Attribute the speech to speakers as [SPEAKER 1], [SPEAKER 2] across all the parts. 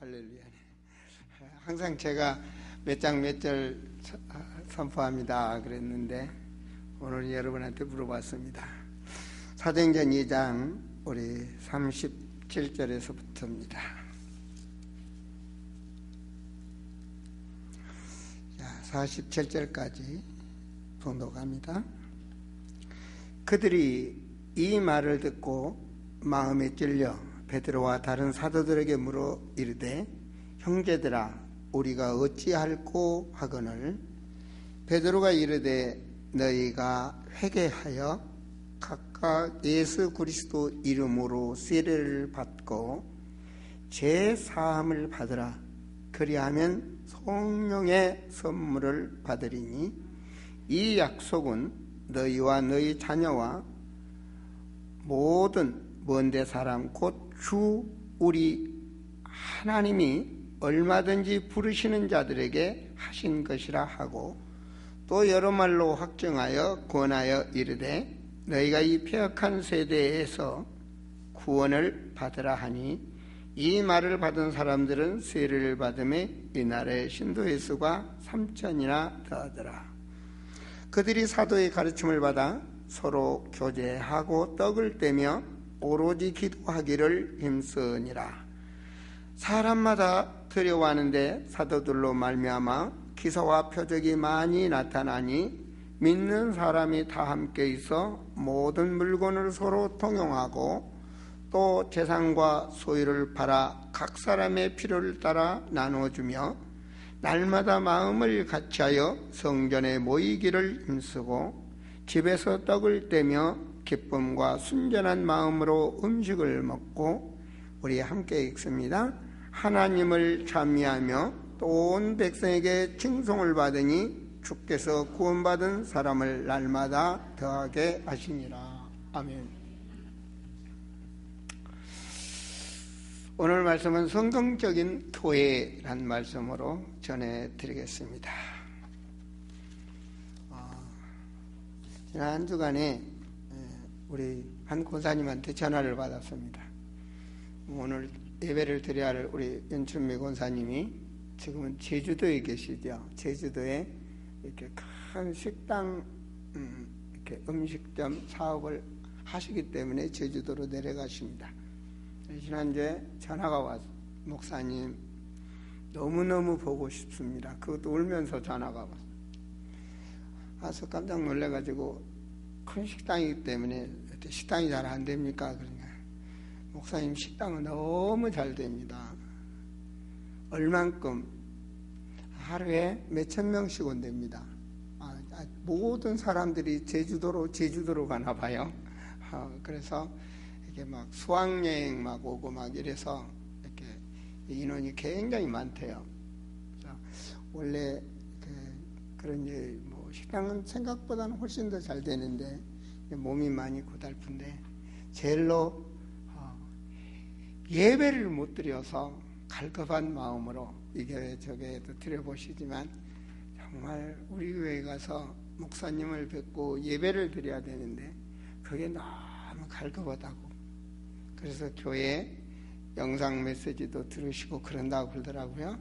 [SPEAKER 1] 할렐루야. 항상 제가 몇 장 몇 절 선포합니다 그랬는데 오늘 여러분한테 물어봤습니다. 사도행전 2장 우리 37절에서부터입니다. 47절까지 봉독합니다. 그들이 이 말을 듣고 마음에 찔려 베드로와 다른 사도들에게 물어 이르되 형제들아 우리가 어찌할꼬 하거늘 베드로가 이르되 너희가 회개하여 각각 예수 그리스도 이름으로 세례를 받고 죄 사함을 받으라. 그리하면 성령의 선물을 받으리니 이 약속은 너희와 너희 자녀와 모든 먼데 사람 곧 주 우리 하나님이 얼마든지 부르시는 자들에게 하신 것이라 하고 또 여러 말로 확정하여 권하여 이르되 너희가 이 패역한 세대에서 구원을 받으라 하니 이 말을 받은 사람들은 세례를 받음에 이날에 신도의 수가 3,000이나 더하더라. 그들이 사도의 가르침을 받아 서로 교제하고 떡을 떼며 오로지 기도하기를 힘쓰니라. 사람마다 두려워하는데 사도들로 말미암아 기사와 표적이 많이 나타나니 믿는 사람이 다 함께 있어 모든 물건을 서로 통용하고 또 재산과 소유를 팔아 각 사람의 필요를 따라 나누어주며 날마다 마음을 같이하여 성전에 모이기를 힘쓰고 집에서 떡을 떼며 기쁨과 순전한 마음으로 음식을 먹고 우리 함께 읽습니다. 하나님을 찬미하며 또 온 백성에게 칭송을 받으니 주께서 구원받은 사람을 날마다 더하게 하시니라. 아멘. 오늘 말씀은 성경적인 교회란 말씀으로 전해드리겠습니다. 지난 한 주간에 우리 한 권사님한테 전화를 받았습니다. 오늘 예배를 드려야 할 우리 연춘미 권사님이 지금은 제주도에 계시죠. 제주도에 이렇게 큰 식당, 이렇게 음식점 사업을 하시기 때문에 제주도로 내려가십니다. 지난주에 전화가 와서 목사님 너무너무 보고 싶습니다. 그것도 울면서 전화가 왔어요. 와서 깜짝 놀래가지고 큰 식당이기 때문에 식당이 잘 안 됩니까? 그러니까 목사님 식당은 너무 잘 됩니다. 얼만큼 하루에 몇천 명씩 온답니다. 모든 사람들이 제주도로 가나 봐요. 그래서 이렇게 막 수학여행 막 오고 막 이래서 이렇게 인원이 굉장히 많대요. 그래서 원래 그런 식당은 생각보다는 훨씬 더 잘 되는데 몸이 많이 고달픈데 제일로 예배를 못 드려서 갈급한 마음으로 이 교회 저 교회도 드려보시지만 정말 우리 교회에 가서 목사님을 뵙고 예배를 드려야 되는데 그게 너무 갈급하다고. 그래서 교회 영상 메시지도 들으시고 그런다고 그러더라고요.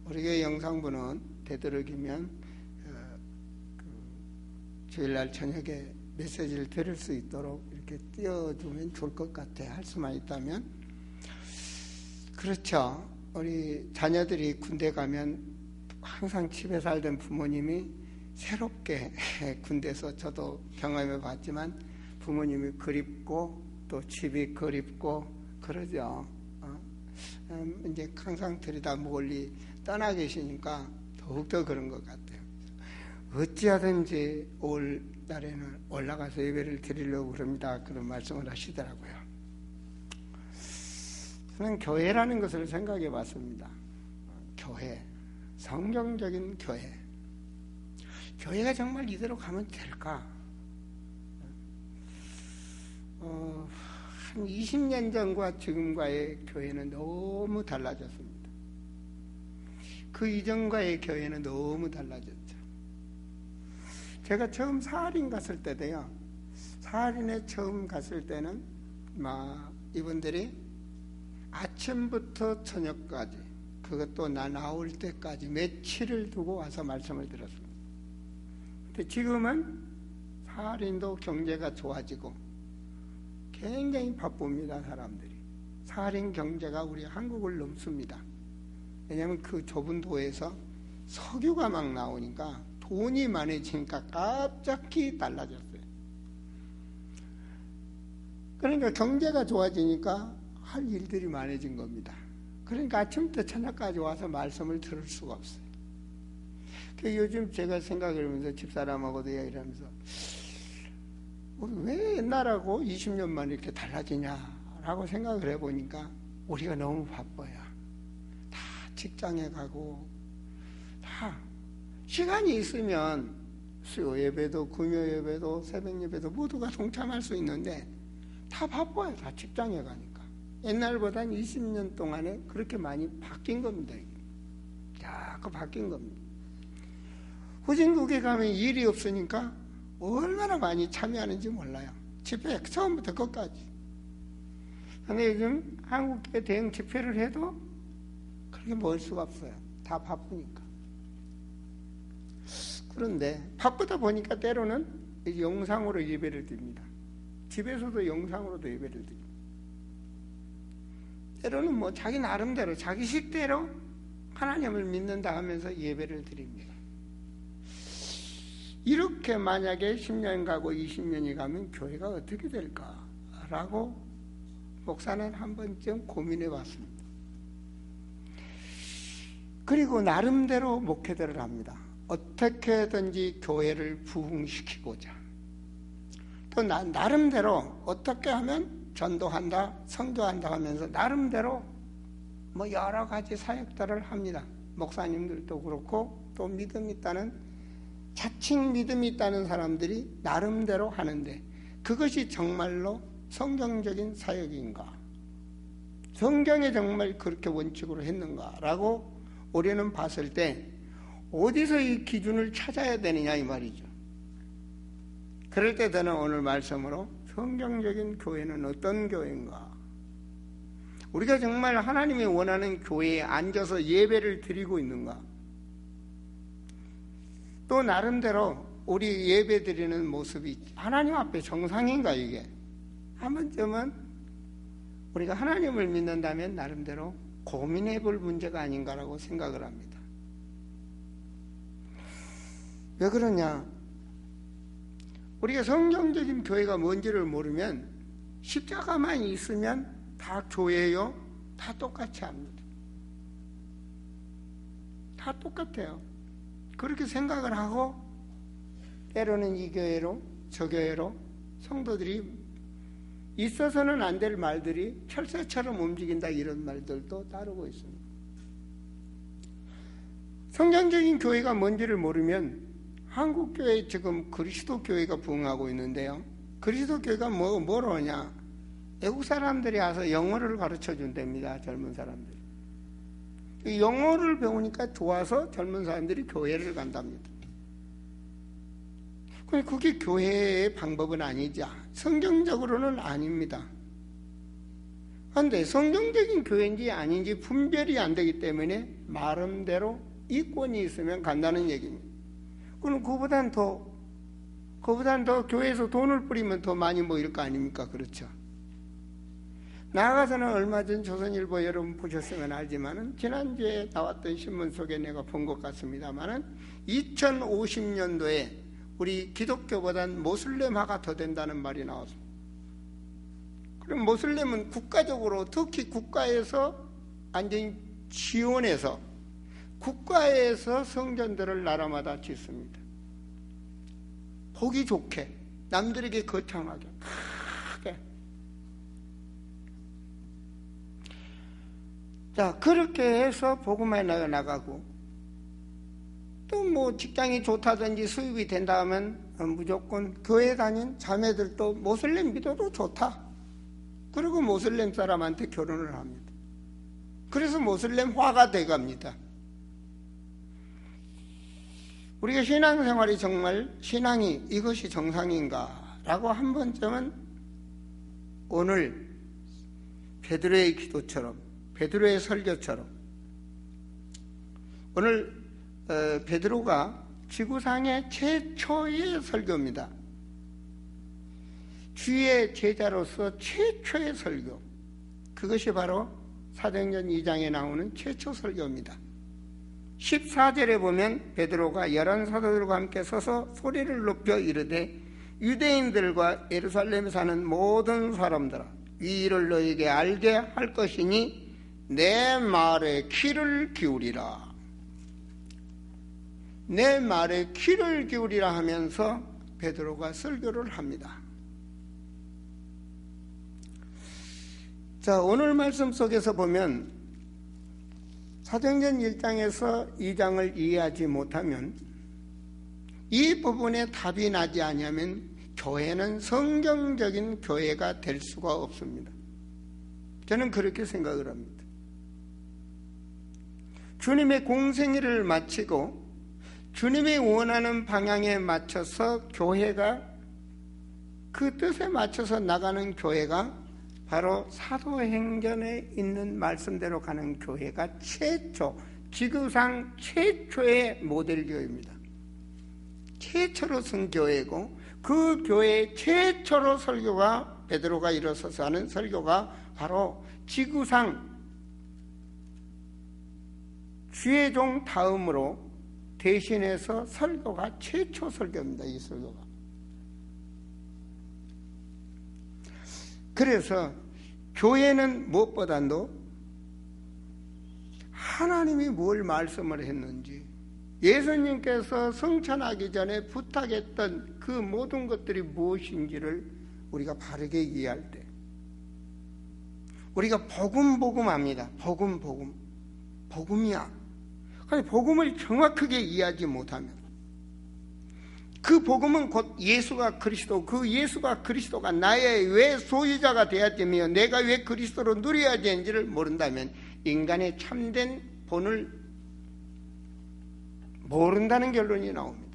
[SPEAKER 1] 우리 교회 영상부는 되도록이면 주일날 저녁에 메시지를 들을 수 있도록 이렇게 띄워두면 좋을 것 같아요. 할 수만 있다면. 그렇죠. 우리 자녀들이 군대 가면 항상 집에 살던 부모님이 새롭게 군대에서 저도 경험해 봤지만 부모님이 그립고 또 집이 그립고 그러죠. 이제 항상 들이다 멀리 떠나 계시니까 더욱더 그런 것 같아요. 어찌하든지 올 날에는 올라가서 예배를 드리려고 그럽니다. 그런 말씀을 하시더라고요. 저는 교회라는 것을 생각해 봤습니다. 교회, 성경적인 교회. 교회가 정말 이대로 가면 될까? 한 20년 전과 지금과의 교회는 너무 달라졌습니다. 그 이전과의 교회는 너무 달라졌죠. 제가 처음 사할인 갔을 때도요. 사할인에 처음 갔을 때는 이분들이 아침부터 저녁까지 그것도 나 나올 때까지 며칠을 두고 와서 말씀을 들었습니다. 근데 지금은 사할인도 경제가 좋아지고 굉장히 바쁩니다. 사람들이. 사할인 경제가 우리 한국을 넘습니다. 왜냐하면 그 좁은 도에서 석유가 막 나오니까 돈이 많아지니까 갑자기 달라졌어요. 그러니까 경제가 좋아지니까 할 일들이 많아진 겁니다. 그러니까 아침부터 저녁까지 와서 말씀을 들을 수가 없어요. 요즘 제가 생각을 하면서 집사람하고도 이야기를 하면서 우리 왜 옛날하고 20년 만에 이렇게 달라지냐라고 생각을 해보니까 우리가 너무 바빠요. 다 직장에 가고 다 시간이 있으면 수요 예배도 금요 예배도 새벽 예배도 모두가 동참할 수 있는데 다 바빠요. 다 직장에 가니까. 옛날보다 20년 동안에 그렇게 많이 바뀐 겁니다. 자꾸 바뀐 겁니다. 후진국에 가면 일이 없으니까 얼마나 많이 참여하는지 몰라요. 집회 처음부터 끝까지. 근데 요즘 한국에 대형 집회를 해도 그렇게 모일 수가 없어요. 다 바쁘니까. 그런데 바쁘다 보니까 때로는 영상으로 예배를 드립니다. 집에서도 영상으로도 예배를 드립니다. 때로는 뭐 자기 나름대로 자기 식대로 하나님을 믿는다 하면서 예배를 드립니다. 이렇게 만약에 10년 가고 20년이 가면 교회가 어떻게 될까라고 목사는 한 번쯤 고민해 봤습니다. 그리고 나름대로 목회들을 합니다. 어떻게든지 교회를 부흥시키고자. 또 나름대로 어떻게 하면 전도한다, 선교한다 하면서 나름대로 뭐 여러 가지 사역들을 합니다. 목사님들도 그렇고 또 믿음 있다는 자칭 믿음이 있다는 사람들이 나름대로 하는데 그것이 정말로 성경적인 사역인가? 성경에 정말 그렇게 원칙으로 했는가라고 우리는 봤을 때 어디서 이 기준을 찾아야 되느냐 이 말이죠. 그럴 때 저는 오늘 말씀으로 성경적인 교회는 어떤 교회인가? 우리가 정말 하나님이 원하는 교회에 앉아서 예배를 드리고 있는가? 또 나름대로 우리 예배 드리는 모습이 하나님 앞에 정상인가 이게? 한 번쯤은 우리가 하나님을 믿는다면 나름대로 고민해 볼 문제가 아닌가라고 생각을 합니다. 왜 그러냐? 우리가 성경적인 교회가 뭔지를 모르면 십자가만 있으면 다 교회요? 다 똑같이 합니다. 다 똑같아요. 그렇게 생각을 하고 때로는 이 교회로 저 교회로 성도들이 있어서는 안 될 말들이 철새처럼 움직인다 이런 말들도 따르고 있습니다. 성경적인 교회가 뭔지를 모르면 한국교회 지금 그리스도 교회가 부흥하고 있는데요. 그리스도 교회가 뭐로 하냐? 외국 사람들이 와서 영어를 가르쳐 준답니다. 젊은 사람들이. 영어를 배우니까 좋아서 젊은 사람들이 교회를 간답니다. 그게 교회의 방법은 아니죠. 성경적으로는 아닙니다. 그런데 성경적인 교회인지 아닌지 분별이 안 되기 때문에 나름대로 이권이 있으면 간다는 얘기입니다. 그럼 그보단 더 교회에서 돈을 뿌리면 더 많이 모일 거 아닙니까? 그렇죠. 나아가서는 얼마 전 조선일보 여러분 보셨으면 알지만은 지난주에 나왔던 신문 속에 내가 본 것 같습니다만은 2050년도에 우리 기독교보단 모슬렘화가 더 된다는 말이 나왔습니다. 그럼 모슬렘은 국가적으로 특히 국가에서 완전히 지원해서 국가에서 성전들을 나라마다 짓습니다. 보기 좋게 남들에게 거창하게 크게. 자, 그렇게 해서 복음에 나가고 또 뭐 직장이 좋다든지 수입이 된다 하면 무조건 교회 다닌 자매들도 모슬렘 믿어도 좋다. 그리고 모슬렘 사람한테 결혼을 합니다. 그래서 모슬렘화가 돼갑니다. 우리가 신앙생활이 정말 신앙이 이것이 정상인가 라고 한 번쯤은 오늘 베드로의 기도처럼 베드로의 설교처럼 오늘 베드로가 지구상의 최초의 설교입니다. 주의 제자로서 최초의 설교, 그것이 바로 사도행전 2장에 나오는 최초 설교입니다. 14절에 보면 베드로가 11사도들과 함께 서서 소리를 높여 이르되 유대인들과 예루살렘에 사는 모든 사람들아, 이 일을 너에게 알게 할 것이니 내 말에 귀를 기울이라. 내 말에 귀를 기울이라 하면서 베드로가 설교를 합니다. 자, 오늘 말씀 속에서 보면 사도행전 1장에서 2장을 이해하지 못하면, 이 부분에 답이 나지 않으면 교회는 성경적인 교회가 될 수가 없습니다. 저는 그렇게 생각을 합니다. 주님의 공생애를 마치고 주님이 원하는 방향에 맞춰서 교회가, 그 뜻에 맞춰서 나가는 교회가 바로 사도행전에 있는 말씀대로 가는 교회가 최초, 지구상 최초의 모델 교회입니다. 최초로 쓴 교회고, 그 교회의 최초로 설교가, 베드로가 일어서서 하는 설교가 바로 지구상 주의 종 다음으로 대신해서 설교가 최초 설교입니다. 이 설교가. 그래서 교회는 무엇보다도 하나님이 뭘 말씀을 했는지, 예수님께서 성천하기 전에 부탁했던 그 모든 것들이 무엇인지를 우리가 바르게 이해할 때, 우리가 복음합니다. 복음이야. 아니, 복음을 정확하게 이해하지 못하면, 그 복음은 곧 예수가 그리스도, 그 예수가 그리스도가 나의 왜 소유자가 되어야 되며 내가 왜 그리스도로 누려야 되는지를 모른다면 인간의 참된 본을 모른다는 결론이 나옵니다.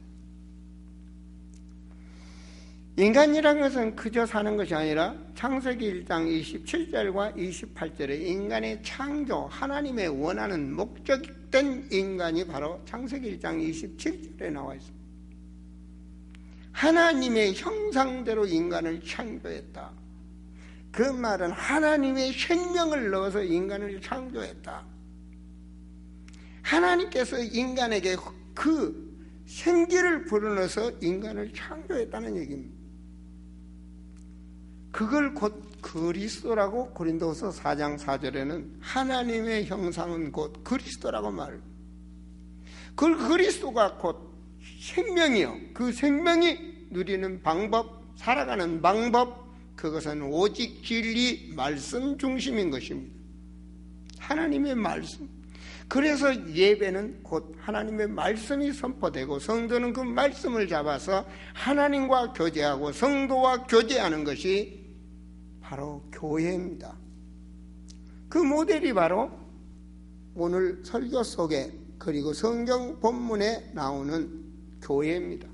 [SPEAKER 1] 인간이라는 것은 그저 사는 것이 아니라 창세기 1장 27절과 28절에 인간의 창조, 하나님의 원하는 목적된 인간이 바로 창세기 1장 27절에 나와 있습니다. 하나님의 형상대로 인간을 창조했다. 그 말은 하나님의 생명을 넣어서 인간을 창조했다. 하나님께서 인간에게 그 생기를 불어넣어서 인간을 창조했다는 얘기입니다. 그걸 곧 그리스도라고 고린도서 4장 4절에는 하나님의 형상은 곧 그리스도라고 말합니다. 그 그리스도가 곧 생명이요, 그 생명이 누리는 방법, 살아가는 방법, 그것은 오직 진리, 말씀 중심인 것입니다. 하나님의 말씀. 그래서 예배는 곧 하나님의 말씀이 선포되고, 성도는 그 말씀을 잡아서 하나님과 교제하고 성도와 교제하는 것이 바로 교회입니다. 그 모델이 바로 오늘 설교 속에, 그리고 성경 본문에 나오는 교회입니다.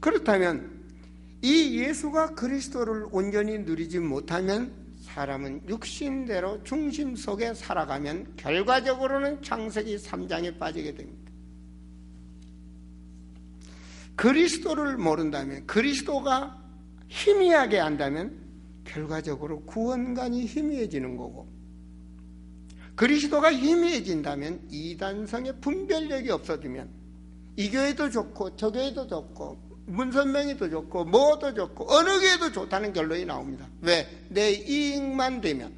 [SPEAKER 1] 그렇다면 이 예수가 그리스도를 온전히 누리지 못하면 사람은 육신대로 중심 속에 살아가면 결과적으로는 창세기 3장에 빠지게 됩니다. 그리스도를 모른다면, 그리스도가 희미하게 한다면 결과적으로 구원관이 희미해지는 거고, 그리스도가 희미해진다면 이단성의 분별력이 없어지면 이 교회도 좋고 저 교회도 좋고 문선명이도 좋고 뭐도 좋고 어느 교회도 좋다는 결론이 나옵니다. 왜? 내 이익만 되면.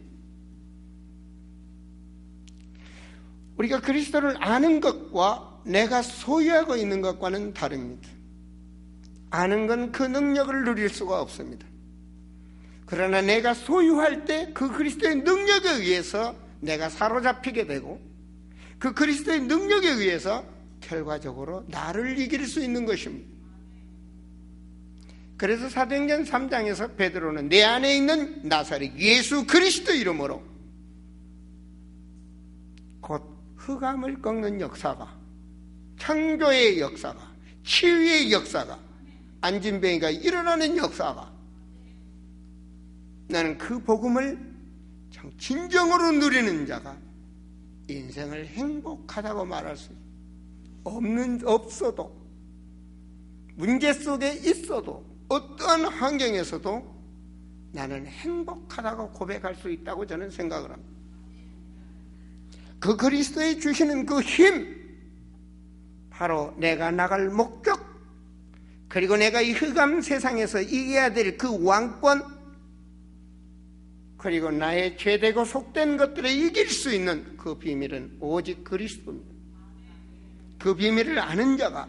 [SPEAKER 1] 우리가 그리스도를 아는 것과 내가 소유하고 있는 것과는 다릅니다. 아는 건 그 능력을 누릴 수가 없습니다. 그러나 내가 소유할 때 그 그리스도의 능력에 의해서 내가 사로잡히게 되고, 그 그리스도의 능력에 의해서 결과적으로 나를 이길 수 있는 것입니다. 그래서 사도행전 3장에서 베드로는 내 안에 있는 나사렛 예수 그리스도 이름으로 곧 흑암을 꺾는 역사가, 창조의 역사가, 치유의 역사가, 안진뱅이가 일어나는 역사가, 나는 그 복음을 진정으로 누리는 자가 인생을 행복하다고 말할 수 있어요. 없어도, 문제 속에 있어도, 어떠한 환경에서도 나는 행복하다고 고백할 수 있다고 저는 생각을 합니다. 그 그리스도의 주시는 그 힘, 바로 내가 나갈 목적, 그리고 내가 이 흑암 세상에서 이겨야 될 그 왕권, 그리고 나의 죄되고 속된 것들을 이길 수 있는 그 비밀은 오직 그리스도입니다. 그 비밀을 아는 자가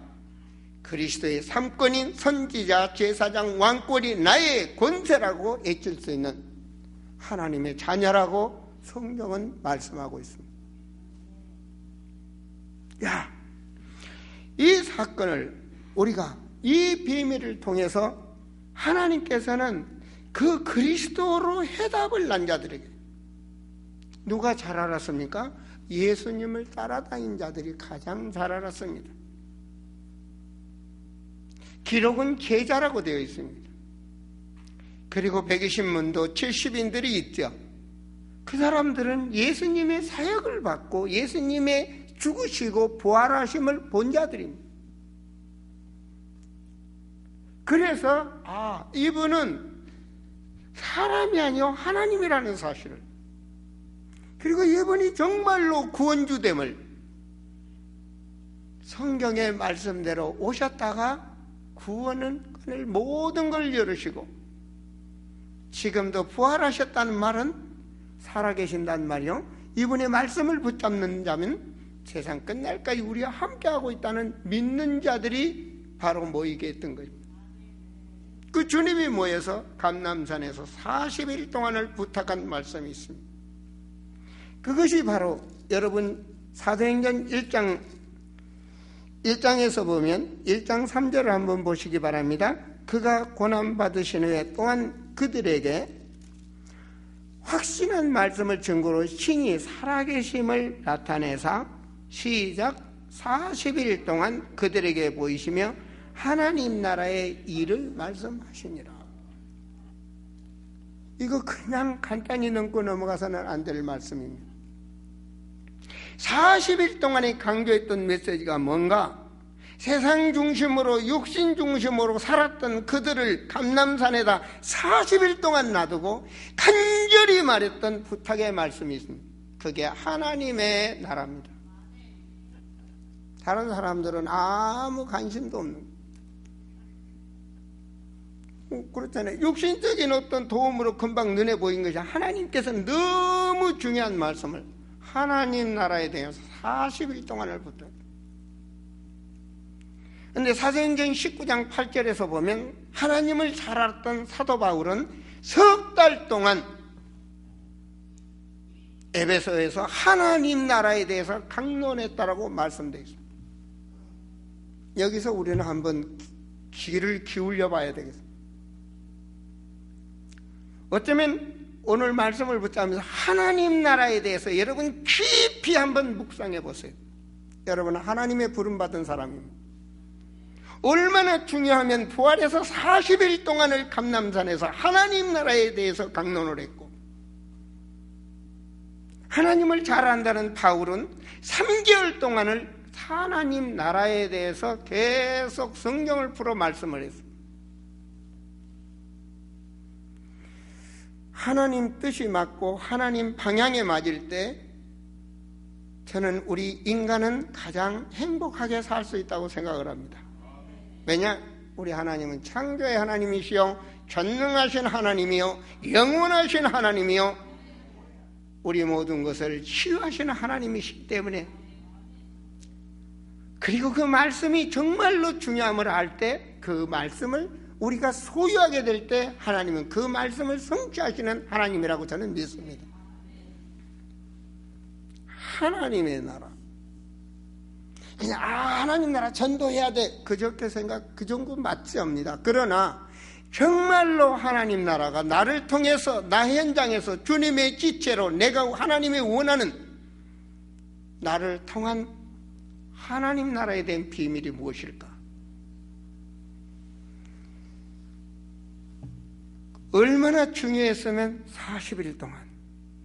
[SPEAKER 1] 그리스도의 삼권인 선지자, 제사장, 왕권이 나의 권세라고 외칠 수 있는 하나님의 자녀라고 성경은 말씀하고 있습니다. 이 사건을 우리가 이 비밀을 통해서 하나님께서는 그 그리스도로 해답을 난 자들에게, 누가 잘 알았습니까? 예수님을 따라다닌 자들이 가장 잘 알았습니다. 기록은 제자라고 되어 있습니다. 그리고 120문도 70인들이 있죠. 그 사람들은 예수님의 사역을 받고 예수님의 죽으시고 부활하심을 본 자들입니다. 그래서 이분은 사람이 아니요 하나님이라는 사실을, 그리고 이분이 정말로 구원주됨을 성경의 말씀대로 오셨다가 구원을 모든 걸 열으시고 지금도 부활하셨다는 말은 살아계신다는 말이요, 이분의 말씀을 붙잡는 자면 세상 끝날까지 우리와 함께하고 있다는 믿는 자들이 바로 모이게 했던 것입니다. 그 주님이 모여서 감람산에서 40일 동안을 부탁한 말씀이 있습니다. 그것이 바로 여러분 사도행전 1장에서 보면 1장 3절을 한번 보시기 바랍니다. 그가 고난받으신 후에 또한 그들에게 확신한 말씀을 증거로 신이 살아계심을 나타내사 시작 40일 동안 그들에게 보이시며 하나님 나라의 일을 말씀하시니라. 이거 그냥 간단히 넘고 넘어가서는 안 될 말씀입니다. 40일 동안에 강조했던 메시지가 뭔가? 세상 중심으로 육신 중심으로 살았던 그들을 감람산에다 40일 동안 놔두고 간절히 말했던 부탁의 말씀이 있습니다. 그게 하나님의 나라입니다. 다른 사람들은 아무 관심도 없는, 그렇잖아요. 육신적인 어떤 도움으로 금방 눈에 보인 것이, 하나님께서는 너무 중요한 말씀을 하나님 나라에 대해서 40일 동안을 부탁해요. 그런데 사도행전 19장 8절에서 보면 하나님을 잘 알았던 사도 바울은 석 달 동안 에베소에서 하나님 나라에 대해서 강론했다라고 말씀되어 있습니다. 여기서 우리는 한번 귀를 기울여 봐야 되겠습니다. 어쩌면 오늘 말씀을 붙잡으면서 하나님 나라에 대해서 여러분 깊이 한번 묵상해 보세요. 여러분은 하나님의 부름받은 사람입니다. 얼마나 중요하면 부활해서 40일 동안을 감람산에서 하나님 나라에 대해서 강론을 했고, 하나님을 잘 안다는 바울은 3개월 동안을 하나님 나라에 대해서 계속 성경을 풀어 말씀을 했습니다. 하나님 뜻이 맞고 하나님 방향에 맞을 때 저는 우리 인간은 가장 행복하게 살 수 있다고 생각을 합니다. 왜냐? 우리 하나님은 창조의 하나님이시요 전능하신 하나님이요 영원하신 하나님이요 우리 모든 것을 치유하시는 하나님이시기 때문에, 그리고 그 말씀이 정말로 중요함을 알 때 그 말씀을 우리가 소유하게 될 때 하나님은 그 말씀을 성취하시는 하나님이라고 저는 믿습니다. 하나님의 나라, 그냥 하나님 나라 전도해야 돼, 그저께 생각, 그 정도 맞지 않습니다. 그러나 정말로 하나님 나라가 나를 통해서 나 현장에서 주님의 지체로 내가 하나님이 원하는 나를 통한 하나님 나라에 대한 비밀이 무엇일까? 얼마나 중요했으면 40일 동안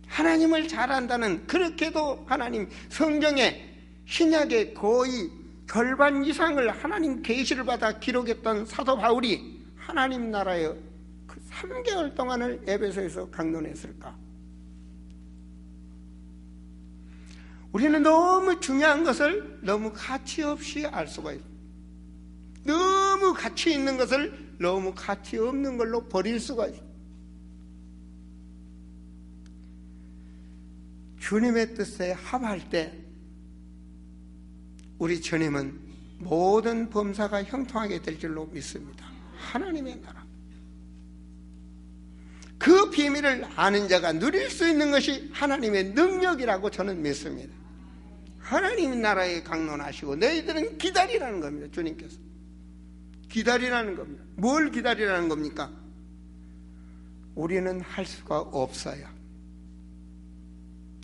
[SPEAKER 1] 하나님을 잘 안다는, 그렇게도 하나님 성경에 신약의 거의 절반 이상을 하나님 계시를 받아 기록했던 사도 바울이 하나님 나라의 그 3개월 동안을 에베소에서 강론했을까? 우리는 너무 중요한 것을 너무 가치 없이 알 수가 있어요. 너무 가치 있는 것을 너무 가치 없는 걸로 버릴 수가 있어요. 주님의 뜻에 합할 때 우리 주님은 모든 범사가 형통하게 될 줄로 믿습니다. 하나님의 나라, 그 비밀을 아는 자가 누릴 수 있는 것이 하나님의 능력이라고 저는 믿습니다. 하나님 나라에 강론하시고 너희들은 기다리라는 겁니다. 주님께서 기다리라는 겁니다. 뭘 기다리라는 겁니까? 우리는 할 수가 없어요.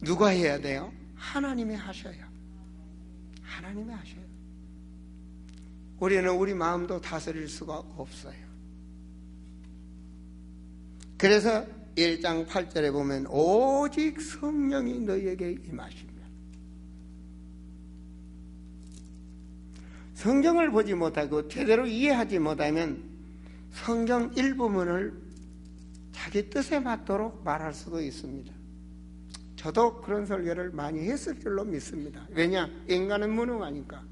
[SPEAKER 1] 누가 해야 돼요? 하나님이 하셔요. 하나님이 하셔요. 우리는 우리 마음도 다스릴 수가 없어요. 그래서 1장 8절에 보면 오직 성령이 너희에게 임하시며, 성경을 보지 못하고 제대로 이해하지 못하면 성경 일부분을 자기 뜻에 맞도록 말할 수도 있습니다. 저도 그런 설교를 많이 했을 줄로 믿습니다. 왜냐? 인간은 무능하니까.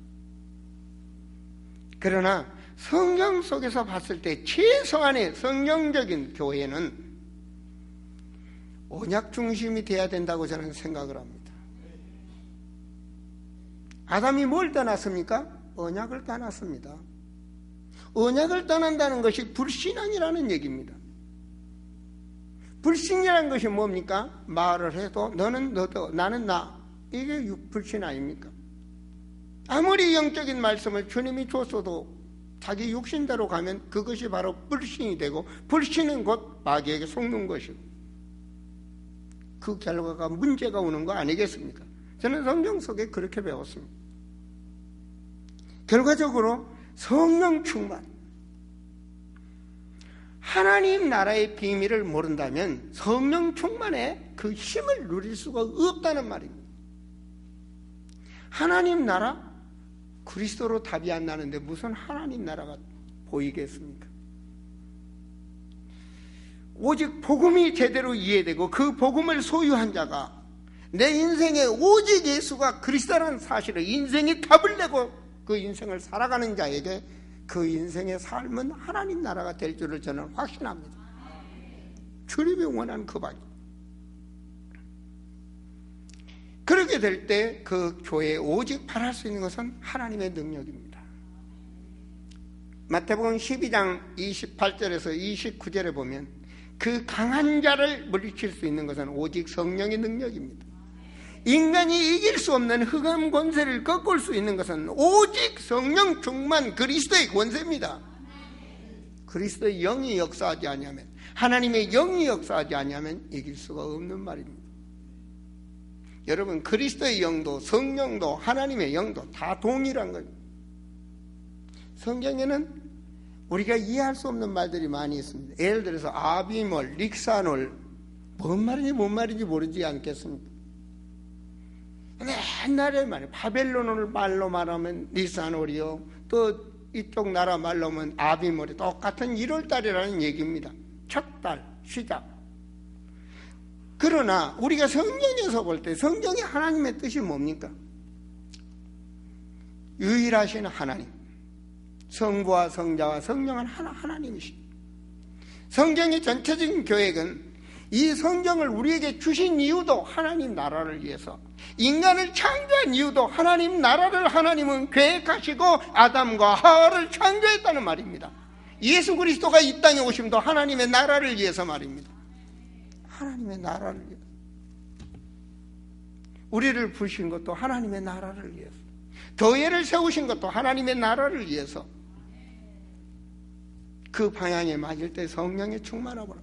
[SPEAKER 1] 그러나 성경 속에서 봤을 때 최소한의 성경적인 교회는 언약 중심이 돼야 된다고 저는 생각을 합니다. 아담이 뭘 떠났습니까? 언약을 떠났습니다. 언약을 떠난다는 것이 불신앙이라는 얘기입니다. 불신이라는 것이 뭡니까? 말을 해도 너는 너도 나는 나, 이게 불신 아닙니까? 아무리 영적인 말씀을 주님이 줬어도 자기 육신대로 가면 그것이 바로 불신이 되고, 불신은 곧 마귀에게 속는 것이고, 그 결과가 문제가 오는 거 아니겠습니까? 저는 성경 속에 그렇게 배웠습니다. 결과적으로 성령 충만, 하나님 나라의 비밀을 모른다면 성령 충만의 그 힘을 누릴 수가 없다는 말입니다. 하나님 나라? 그리스도로 답이 안 나는데 무슨 하나님 나라가 보이겠습니까? 오직 복음이 제대로 이해되고 그 복음을 소유한 자가 내 인생에 오직 예수가 그리스도라는 사실을, 인생의 답을 내고 그 인생을 살아가는 자에게 그 인생의 삶은 하나님 나라가 될 줄을 저는 확신합니다. 주님이 원하는 그 방향. 그렇게 될 때 그 교회에 오직 바랄 수 있는 것은 하나님의 능력입니다. 마태복음 12장 28절에서 29절에 보면 그 강한 자를 물리칠 수 있는 것은 오직 성령의 능력입니다. 인간이 이길 수 없는 흑암 권세를 꺾을 수 있는 것은 오직 성령 충만 그리스도의 권세입니다. 그리스도의 영이 역사하지 아니하면, 하나님의 영이 역사하지 아니하면 이길 수가 없는 말입니다. 여러분, 그리스도의 영도 성령도 하나님의 영도 다 동일한 거예요. 성경에는 우리가 이해할 수 없는 말들이 많이 있습니다. 예를 들어서 아비몰, 릭사놀, 뭔 말인지 모르지 않겠습니까? 옛날에 말이에요. 바벨론을 말로 말하면 리사놀이요, 또 이쪽 나라 말로 하면 아비몰이 똑같은 1월달이라는 얘기입니다. 첫 달, 시작. 그러나 우리가 성경에서 볼 때 성경의 하나님의 뜻이 뭡니까? 유일하신 하나님, 성부와 성자와 성령은 하나님이십니다. 성경의 전체적인 계획은 이 성경을 우리에게 주신 이유도 하나님 나라를 위해서, 인간을 창조한 이유도 하나님 나라를 하나님은 계획하시고 아담과 하와를 창조했다는 말입니다. 예수 그리스도가 이 땅에 오심도 하나님의 나라를 위해서 말입니다. 하나님의 나라를 위해서. 우리를 부르신 것도 하나님의 나라를 위해서, 교회를 세우신 것도 하나님의 나라를 위해서. 그 방향에 맞을 때 성령에 충만하고.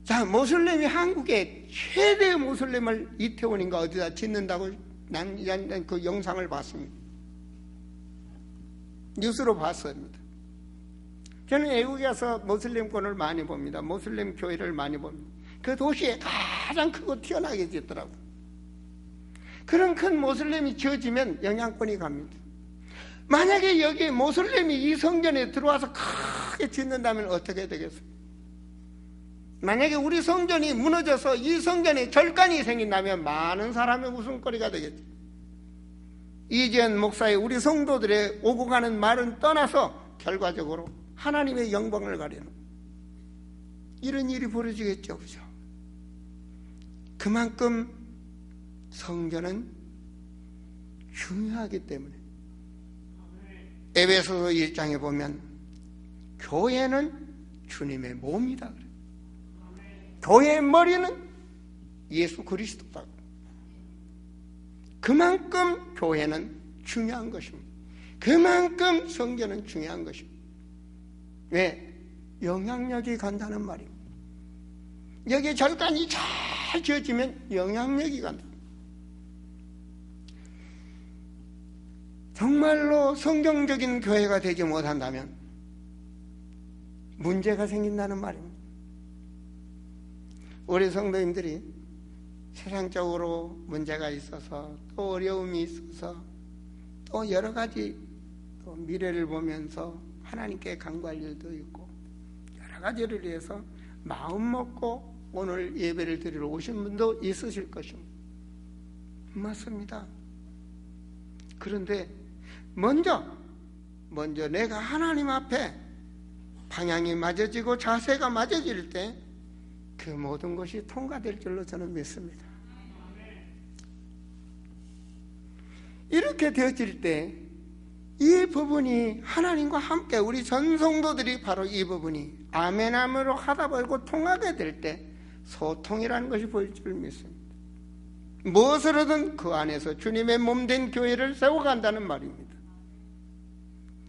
[SPEAKER 1] 자, 모슬렘이 한국에 최대의 모슬렘을 이태원인가 어디다 짓는다고 난 그 영상을 봤습니다. 뉴스로 봤습니다. 저는 외국에 가서 모슬림권을 많이 봅니다. 모슬림 교회를 많이 봅니다. 그 도시에 가장 크고 튀어나게 짓더라고요. 그런 큰 모슬림이 지어지면 영향권이 갑니다. 만약에 여기 모슬림이 이 성전에 들어와서 크게 짓는다면 어떻게 되겠어요? 만약에 우리 성전이 무너져서 이 성전에 절간이 생긴다면 많은 사람의 웃음거리가 되겠죠. 이재현 목사의 우리 성도들의 오고 가는 말은 떠나서 결과적으로 하나님의 영광을 가리는 이런 일이 벌어지겠죠. 그죠? 그만큼 성전은 중요하기 때문에 에베소서 1장에 보면 교회는 주님의 몸이다 그래요. 교회의 머리는 예수 그리스도다. 그만큼 교회는 중요한 것입니다. 그만큼 성전은 중요한 것입니다. 왜? 영향력이 간다는 말입니다. 여기 절간이 잘 지어지면 영향력이 간다. 정말로 성경적인 교회가 되지 못한다면 문제가 생긴다는 말입니다. 우리 성도님들이 세상적으로 문제가 있어서 또 어려움이 있어서 또 여러 가지 또 미래를 보면서 하나님께 간구할 일도 있고 여러 가지를 위해서 마음 먹고 오늘 예배를 드리러 오신 분도 있으실 것입니다. 맞습니다. 그런데 먼저 내가 하나님 앞에 방향이 맞아지고 자세가 맞아질 때 그 모든 것이 통과될 줄로 저는 믿습니다. 이렇게 되어질 때 이 부분이 하나님과 함께 우리 전 성도들이 바로 이 부분이 아멘함으로 하다 보고 통하게 될 때 소통이라는 것이 보일 줄 믿습니다. 무엇으로든 그 안에서 주님의 몸된 교회를 세워간다는 말입니다.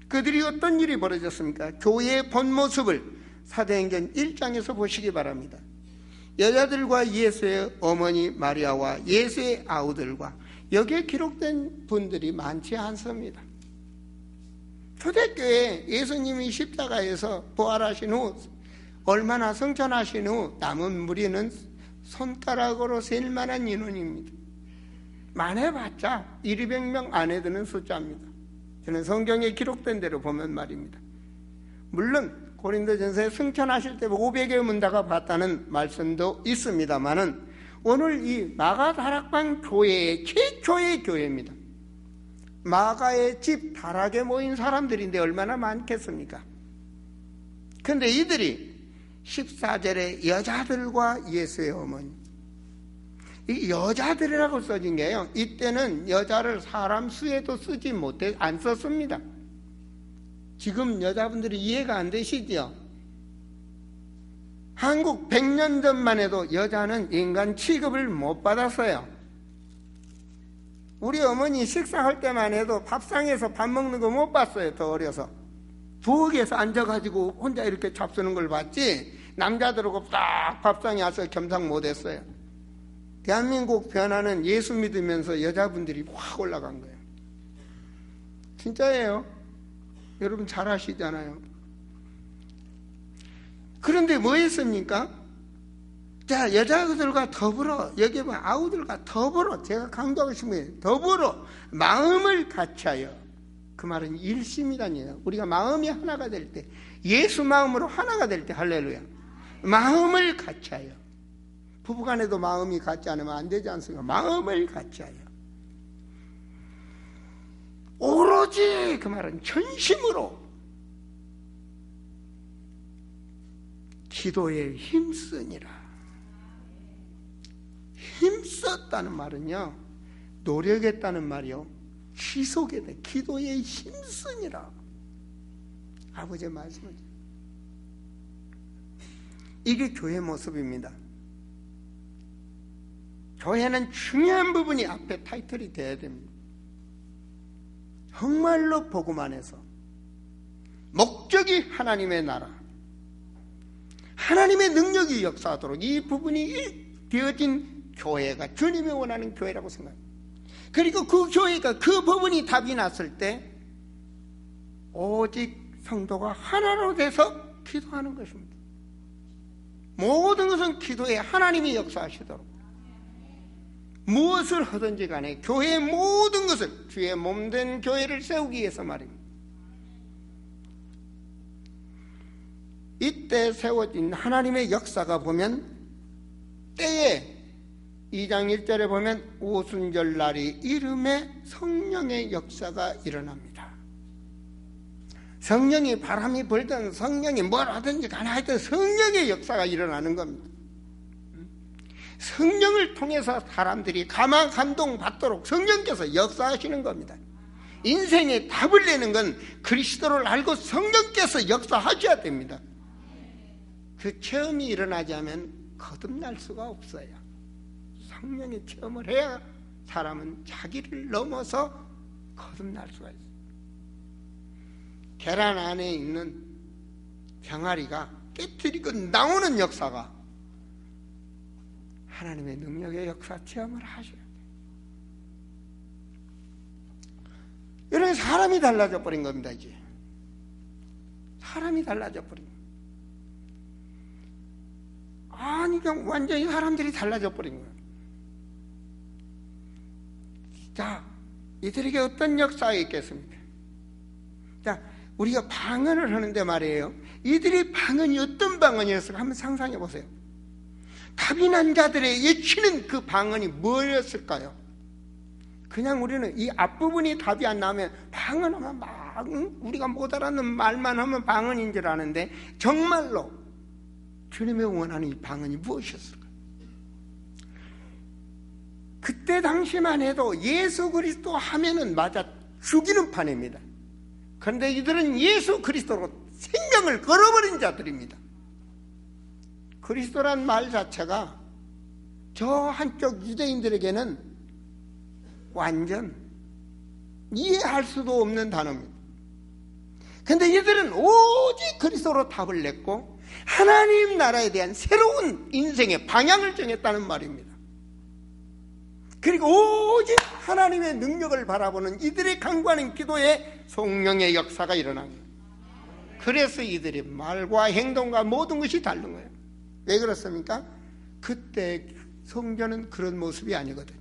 [SPEAKER 1] 그들이 어떤 일이 벌어졌습니까? 교회의 본 모습을 사도행전 1장에서 보시기 바랍니다. 여자들과 예수의 어머니 마리아와 예수의 아우들과 여기에 기록된 분들이 많지 않습니다. 초대교회 예수님이 십자가에서 부활하신 후 얼마나 성천하신 후 남은 무리는 손가락으로 셀 만한 인원입니다. 많아봤자 1,200명 안에 드는 숫자입니다. 저는 성경에 기록된 대로 보면 말입니다. 물론 고린도전서에 승천하실 때 500여 문다가 봤다는 말씀도 있습니다만은 오늘 이 마가 다락방 교회의 최초의 교회입니다. 마가의 집 다락에 모인 사람들인데 얼마나 많겠습니까? 그런데 이들이 14절에 여자들과 예수의 어머니, 이 여자들이라고 써진 게요, 이때는 여자를 사람 수에도 쓰지 못해 안 썼습니다. 지금 여자분들이 이해가 안 되시죠? 한국 100년 전만 해도 여자는 인간 취급을 못 받았어요. 우리 어머니 식사할 때만 해도 밥상에서 밥 먹는 거 못 봤어요. 더 어려서 부엌에서 앉아가지고 혼자 이렇게 잡수는 걸 봤지 남자들하고 딱 밥상에 와서 겸상 못했어요. 대한민국 변화는 예수 믿으면서 여자분들이 확 올라간 거예요. 진짜예요. 여러분 잘 아시잖아요. 그런데 뭐 했습니까? 자, 여자들과 더불어, 여기 보면 아우들과 더불어, 제가 강조하고 싶은 거예요. 더불어 마음을 같이하여. 그 말은 일심이라니에요. 우리가 마음이 하나가 될 때, 예수 마음으로 하나가 될 때, 할렐루야. 마음을 같이하여. 부부간에도 마음이 같지 않으면 안 되지 않습니까? 마음을 같이하여. 오로지 그 말은 전심으로 기도에 힘쓰니라. 힘썼다는 말은요, 노력했다는 말이요, 지속해야 돼. 기도에 힘쓰니라. 아버지의 말씀을. 이게 교회 모습입니다. 교회는 중요한 부분이 앞에 타이틀이 돼야 됩니다. 정말로 복음 안에서 목적이 하나님의 나라, 하나님의 능력이 역사하도록 이 부분이 되어진 교회가 주님이 원하는 교회라고 생각합니다. 그리고 그 교회가 그 부분이 답이 났을 때 오직 성도가 하나로 돼서 기도하는 것입니다. 모든 것은 기도에 하나님이 역사하시도록, 무엇을 하든지 간에 교회의 모든 것을, 주의 몸된 교회를 세우기 위해서 말입니다. 이때 세워진 하나님의 역사가 보면, 때에 2장 1절에 보면 오순절 날이 이름에 성령의 역사가 일어납니다. 성령이 바람이 불든, 성령이 뭘 하든지 간에 하여튼 성령의 역사가 일어나는 겁니다. 성령을 통해서 사람들이 감동 받도록 성령께서 역사하시는 겁니다. 인생의 답을 내는 건 그리스도를 알고 성령께서 역사하셔야 됩니다. 그 체험이 일어나지 않으면 거듭날 수가 없어요. 성령의 체험을 해야 사람은 자기를 넘어서 거듭날 수가 있어요. 계란 안에 있는 병아리가 깨뜨리고 나오는 역사가 하나님의 능력의 역사 체험을 하셔야 돼요. 여러분, 사람이 달라져 버린 겁니다. 이제 사람이 달라져 버린 거예요. 아니, 그냥 완전히 사람들이 달라져 버린 거예요. 자, 이들에게 어떤 역사가 있겠습니까? 자, 우리가 방언을 하는데 말이에요. 이들의 방언이 어떤 방언이었을까 한번 상상해 보세요. 답이 난 자들의 외치는 그 방언이 뭐였을까요? 그냥 우리는 이 앞부분이 답이 안 나오면 방언하면 막 우리가 못 알아듣는 말만 하면 방언인 줄 아는데, 정말로 주님의 원하는 이 방언이 무엇이었을까요? 그때 당시만 해도 예수 그리스도 하면은 맞아 죽이는 판입니다. 그런데 이들은 예수 그리스도로 생명을 걸어버린 자들입니다. 그리스도란 말 자체가 저 한쪽 유대인들에게는 완전 이해할 수도 없는 단어입니다. 그런데 이들은 오직 그리스도로 답을 냈고 하나님 나라에 대한 새로운 인생의 방향을 정했다는 말입니다. 그리고 오직 하나님의 능력을 바라보는 이들의 간구하는 기도에 성령의 역사가 일어난 거예요. 그래서 이들의 말과 행동과 모든 것이 다른 거예요. 왜 그렇습니까? 그때 성전은 그런 모습이 아니거든요.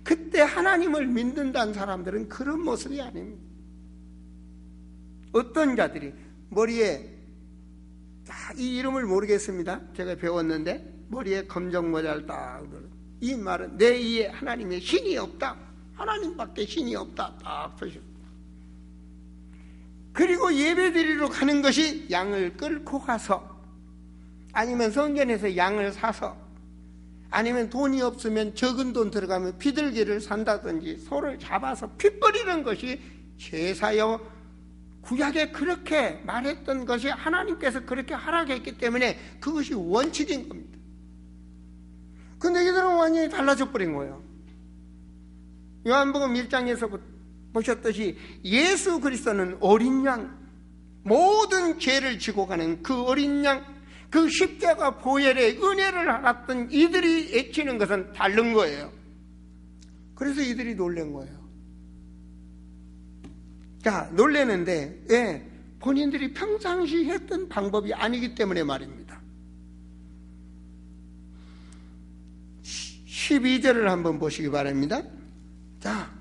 [SPEAKER 1] 그때 하나님을 믿는다는 사람들은 그런 모습이 아닙니다. 어떤 자들이 머리에, 이 이름을 모르겠습니다. 제가 배웠는데 머리에 검정 모자를 딱, 이 말은 내 이에 하나님의 신이 없다, 하나님밖에 신이 없다 딱 표시합니다. 그리고 예배드리러 가는 것이 양을 끌고 가서, 아니면 성전에서 양을 사서, 아니면 돈이 없으면 적은 돈 들어가면 비둘기를 산다든지 소를 잡아서 피 뿌리는 것이 제사요, 구약에 그렇게 말했던 것이 하나님께서 그렇게 하라고 때문에 그것이 원칙인 겁니다. 근데 이들은 완전히 달라져 버린 거예요. 요한복음 1장에서 보셨듯이 예수 그리스도는 어린 양, 모든 죄를 지고 가는 그 어린 양, 그 십자가 보혈의 은혜를 알았던 이들이 외치는 것은 다른 거예요. 그래서 이들이 놀란 거예요. 자, 놀라는데, 예, 본인들이 평상시 했던 방법이 아니기 때문에 말입니다. 12절을 한번 보시기 바랍니다. 자,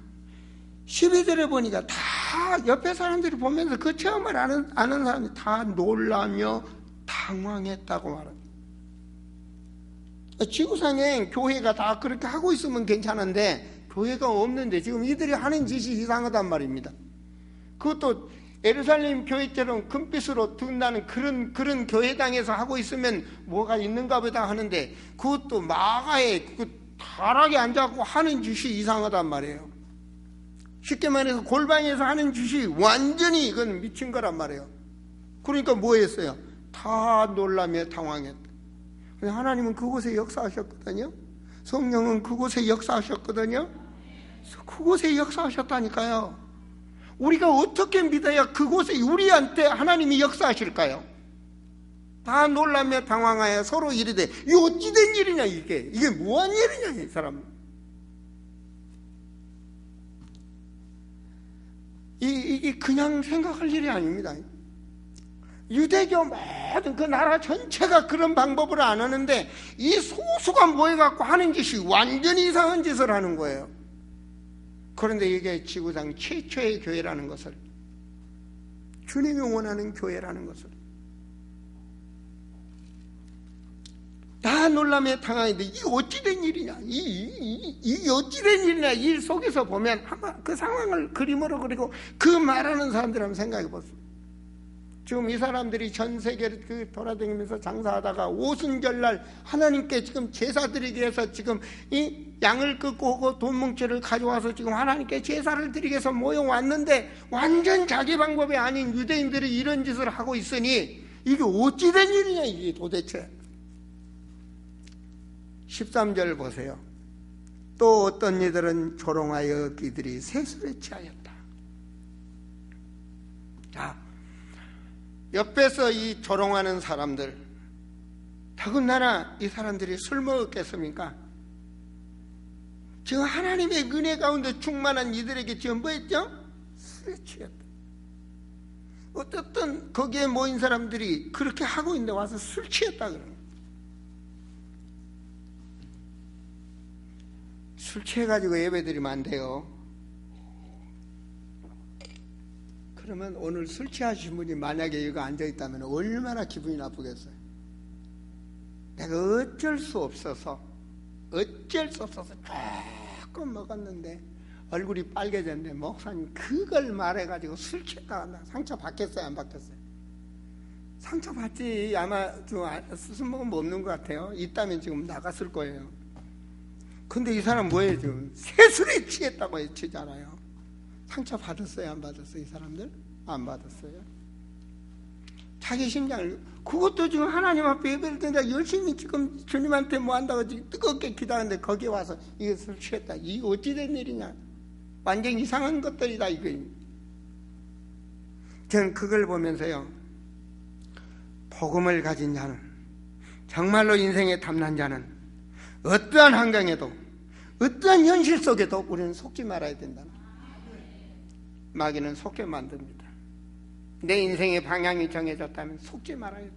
[SPEAKER 1] 12절에 보니까 다 옆에 사람들이 보면서 그 체험을 아는 사람들이 다 놀라며 당황했다고 말합니다. 지구상에 교회가 다 그렇게 하고 있으면 괜찮은데 교회가 없는데 지금 이들이 하는 짓이 이상하단 말입니다. 그것도 예루살렘 교회처럼 금빛으로 둔다는 그런 교회당에서 하고 있으면 뭐가 있는가 보다 하는데, 그것도 마가에 타락에 앉아서 하는 짓이 이상하단 말이에요. 쉽게 말해서 골방에서 하는 짓이 완전히 이건 미친 거란 말이에요. 그러니까 뭐 했어요? 다 놀라며 당황했다. 하나님은 그곳에 역사하셨거든요. 성령은 그곳에 역사하셨거든요. 그곳에 역사하셨다니까요. 우리가 어떻게 믿어야 그곳에 우리한테 하나님이 역사하실까요? 다 놀라며 당황하여 서로 이르되 이게 어찌된 일이냐, 이게 뭐한 일이냐, 이 사람. 이게 그냥 생각할 일이 아닙니다. 유대교 모든 그 나라 전체가 그런 방법을 안 하는데 이 소수가 모여갖고 하는 짓이 완전히 이상한 짓을 하는 거예요. 그런데 이게 지구상 최초의 교회라는 것을, 주님이 원하는 교회라는 것을 다 놀라며 당하는데 이게 어찌된 일이냐, 이게 어찌된 일이냐. 일 속에서 보면 한번 그 상황을 그림으로 그리고 그 말하는 사람들 한번 생각해 보세요. 지금 이 사람들이 전 세계를 돌아다니면서 장사하다가 오순절날 하나님께 지금 제사 드리기 위해서 지금 이 양을 끊고 오고 돈 뭉치를 가져와서 지금 하나님께 제사를 드리기 위해서 모여왔는데 완전 자기 방법이 아닌 유대인들이 이런 짓을 하고 있으니 이게 어찌된 일이냐 이게 도대체. 13절 보세요. 또 어떤 이들은 조롱하여 그들이 세술에 취하였다. 자, 옆에서 이 조롱하는 사람들, 더군다나 이 사람들이 술 먹었겠습니까? 지금 하나님의 은혜 가운데 충만한 이들에게 지금 뭐 했죠? 술에 취했다. 어떻든 거기에 모인 사람들이 그렇게 하고 있는데 와서 술 취했다 그러는 거예요. 술 취해가지고 예배드리면 안 돼요. 그러면 오늘 술 취하신 분이 만약에 이거 앉아있다면 얼마나 기분이 나쁘겠어요. 내가 어쩔 수 없어서 조금 먹었는데 얼굴이 빨개졌는데 목사님 그걸 말해가지고 술 취했다가 상처 받겠어요, 안 받겠어요? 상처 받지. 아마 술 먹으면 없는 것 같아요. 있다면 지금 나갔을 거예요. 근데 이 사람 뭐예요? 지금 세술에 취했다고 해치잖아요. 상처 받았어요, 안 받았어요? 이 사람들? 안 받았어요. 자기 심장을, 그것도 지금 하나님 앞에 예배를 드린다 열심히 지금 주님한테 뭐 한다고 지금 뜨겁게 기도하는데 거기에 와서 이것을 취했다. 이게 어찌된 일이냐. 완전 이상한 것들이다 이거. 저는 그걸 보면서요, 복음을 가진 자는, 정말로 인생에 탐난 자는 어떠한 환경에도 어떠한 현실 속에도 우리는 속지 말아야 된다. 마귀는 속게 만듭니다. 내 인생의 방향이 정해졌다면 속지 말아야 돼.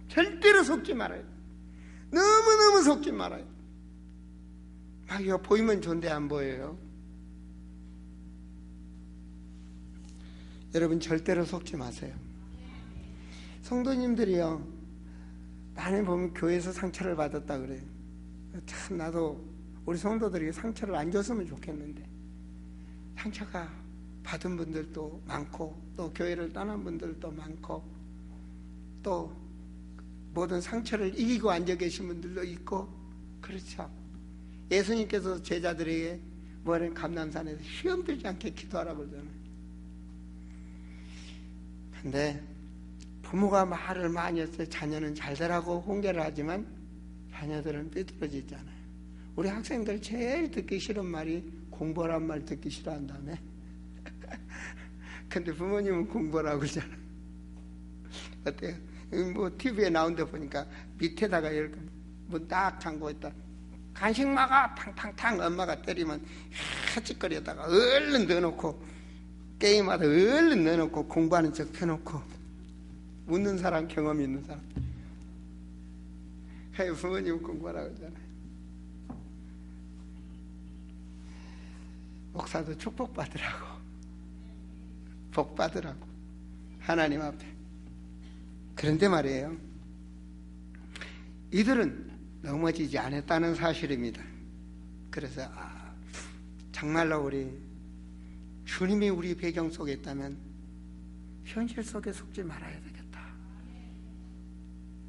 [SPEAKER 1] 절대로 속지 말아야 돼. 너무너무 속지 말아야 돼. 마귀가 보이면 좋은데 안 보여요. 여러분 절대로 속지 마세요. 성도님들이요, 많이 보면 교회에서 상처를 받았다 그래요. 참 나도 우리 성도들이 상처를 안 줬으면 좋겠는데, 상처가 받은 분들도 많고 또 교회를 떠난 분들도 많고 또 모든 상처를 이기고 앉아 계신 분들도 있고 그렇죠. 예수님께서 제자들에게 뭐는 감람산에서 시험 들지 않게 기도하라고 그러잖아요. 근데 부모가 말을 많이 했어요. 자녀는 잘 되라고 훈계를 하지만 자녀들은 삐뚤어지잖아요. 우리 학생들 제일 듣기 싫은 말이 공부란 말 듣기 싫어한다며. 근데 부모님은 공부라고 그러잖아요. 어때요? 뭐 TV에 나온 데 보니까 밑에다가 이렇게 문 딱 잠고 있다. 간식 막아 탕탕탕 엄마가 때리면 하찌거리다가 얼른 넣어놓고 게임하다 얼른 넣어놓고 공부하는 척 펴놓고 웃는 사람, 경험이 있는 사람. 부모님은 공부하라고 그러잖아요. 목사도 축복받으라고, 복받으라고 하나님 앞에. 그런데 말이에요, 이들은 넘어지지 않았다는 사실입니다. 그래서 정말로 우리 주님이 우리 배경 속에 있다면 현실 속에 속지 말아야 되겠다.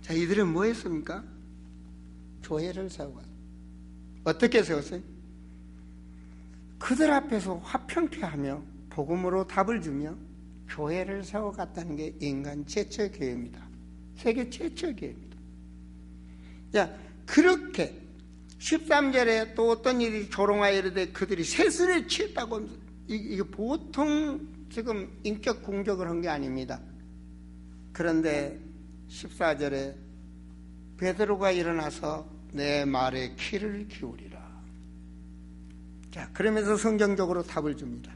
[SPEAKER 1] 자, 이들은 뭐 했습니까? 교회를 세우고. 어떻게 세웠어요? 그들 앞에서 화평케 하며 복음으로 답을 주며 교회를 세워갔다는 게 인간 최초의 교회입니다. 세계 최초의 교회입니다. 자, 그렇게 13절에 또 어떤 일이 조롱하여 이르되 그들이 세술에 취했다고 하면서 이게 보통 지금 인격 공격을 한 게 아닙니다. 그런데 14절에 베드로가 일어나서 내 말에 귀를 기울이라. 자, 그러면서 성경적으로 답을 줍니다.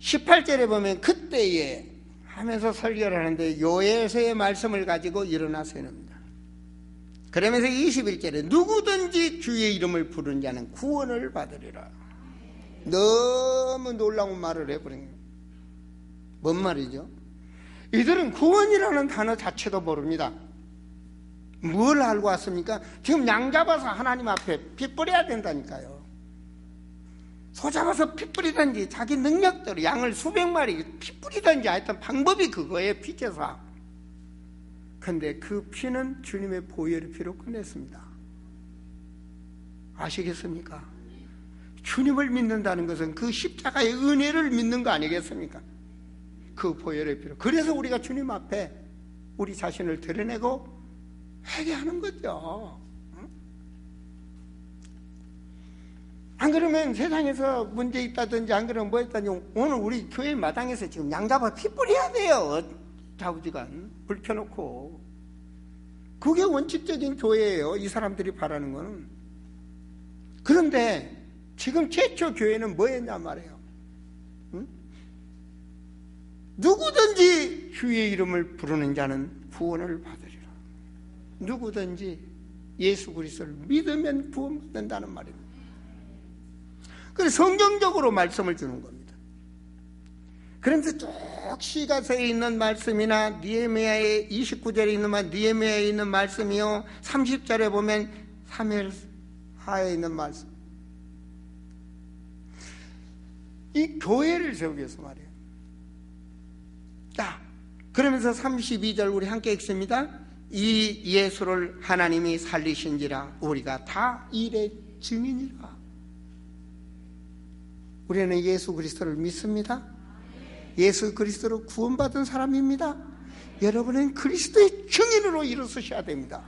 [SPEAKER 1] 18절에 보면 그때에 하면서 설교를 하는데 요에서의 말씀을 가지고 일어나 세웁니다. 그러면서 21절에 누구든지 주의 이름을 부르는 자는 구원을 받으리라. 너무 놀라운 말을 해버린 거예요. 뭔 말이죠? 이들은 구원이라는 단어 자체도 모릅니다. 뭘 알고 왔습니까? 지금 양 잡아서 하나님 앞에 피 뿌려야 된다니까요. 소 잡아서 피 뿌리든지 자기 능력대로 양을 수백 마리 피 뿌리든지 하여튼 방법이 그거예요. 피제사. 근데 그 피는 주님의 보혈의 피로 끝냈습니다. 아시겠습니까? 주님을 믿는다는 것은 그 십자가의 은혜를 믿는 거 아니겠습니까? 그 보혈의 피로. 그래서 우리가 주님 앞에 우리 자신을 드러내고 회개하는 거죠. 안 그러면 세상에서 문제 있다든지 안 그러면 뭐 있다든지 오늘 우리 교회 마당에서 지금 양 잡아 피 뿌려야 돼요. 좌우지간 불 켜놓고. 그게 원칙적인 교회예요. 이 사람들이 바라는 거는. 그런데 지금 최초 교회는 뭐였냐 말이에요. 응? 누구든지 주의 이름을 부르는 자는 구원을 받으리라. 누구든지 예수 그리스도를 믿으면 구원받는다는 말입니다. 그래서 성경적으로 말씀을 주는 겁니다. 그런데 쭉 시가서에 있는 말씀이나 느헤미야의 29절에 있는 느헤미야에 있는 말씀이요 30절에 보면 사무엘하에 있는 말씀, 이 교회를 세우기 위해서 말이에요. 자, 그러면서 32절 우리 함께 읽습니다. 이 예수를 하나님이 살리신지라 우리가 다 일의 증인이라. 우리는 예수 그리스도를 믿습니다. 예수 그리스도로 구원받은 사람입니다. 여러분은 그리스도의 증인으로 일어서셔야 됩니다.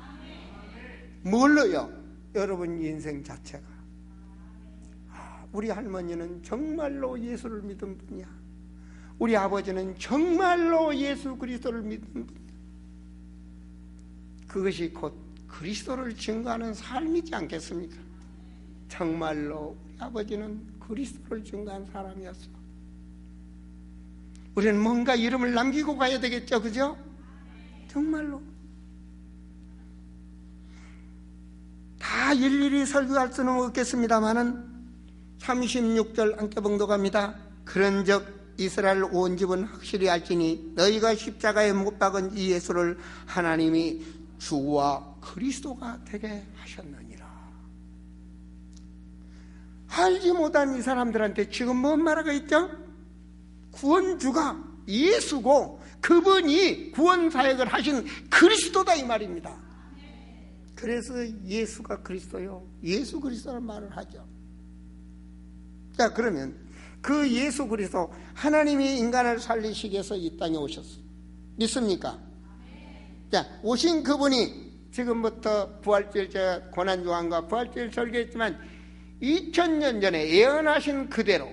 [SPEAKER 1] 뭘로요? 여러분 인생 자체가. 우리 할머니는 정말로 예수를 믿은 분이야. 우리 아버지는 정말로 예수 그리스도를 믿은 분이야. 그것이 곧 그리스도를 증거하는 삶이지 않겠습니까? 정말로 우리 아버지는 그리스도를 증거한 사람이었어. 우리는 뭔가 이름을 남기고 가야 되겠죠, 그죠? 정말로 다 일일이 설교할 수는 없겠습니다만은 36절 함께 봉독합니다. 그런즉 이스라엘 온 집은 확실히 알지니 너희가 십자가에 못 박은 이 예수를 하나님이 주와 그리스도가 되게 하셨느니라. 알지 못한 이 사람들한테 지금 뭔 말하고 있죠? 구원주가 예수고 그분이 구원사역을 하신 그리스도다 이 말입니다. 그래서 예수가 그리스도요, 예수 그리스도라는 말을 하죠. 자, 그러면 그 예수 그리스도 하나님이 인간을 살리시기 위해서 이 땅에 오셨어. 믿습니까? 자, 오신 그분이 지금부터 부활절 제가 고난주간과 부활절 설교했지만 2000년 전에 예언하신 그대로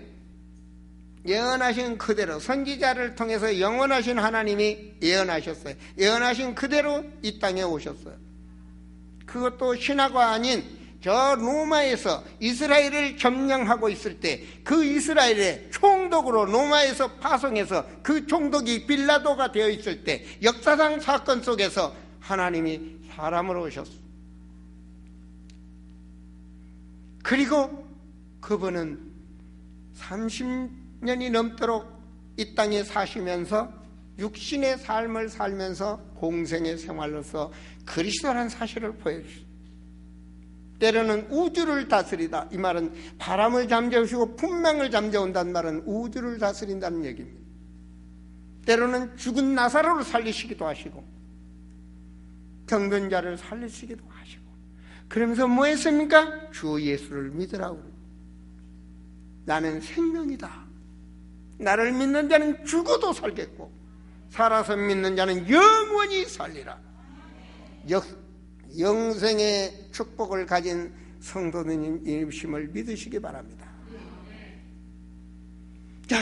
[SPEAKER 1] 선지자를 통해서 영원하신 하나님이 예언하셨어요. 예언하신 그대로 이 땅에 오셨어요. 그것도 신화가 아닌 저 로마에서 이스라엘을 점령하고 있을 때 그 이스라엘의 총독으로 로마에서 파송해서 그 총독이 빌라도가 되어 있을 때 역사상 사건 속에서 하나님이 사람으로 오셨어. 그리고 그분은 30년이 넘도록 이 땅에 사시면서 육신의 삶을 살면서 공생의 생활로서 그리스도라는 사실을 보여주셨어요. 때로는 우주를 다스리다, 이 말은 바람을 잠재우시고 풍랑을 잠재운다는 말은 우주를 다스린다는 얘기입니다. 때로는 죽은 나사로를 살리시기도 하시고 병든 자를 살리시기도 하시고, 그러면서 뭐 했습니까? 주 예수를 믿으라고. 나는 생명이다. 나를 믿는 자는 죽어도 살겠고 살아서 믿는 자는 영원히 살리라. 영생의 축복을 가진 성도님이심을 믿으시기 바랍니다. 자,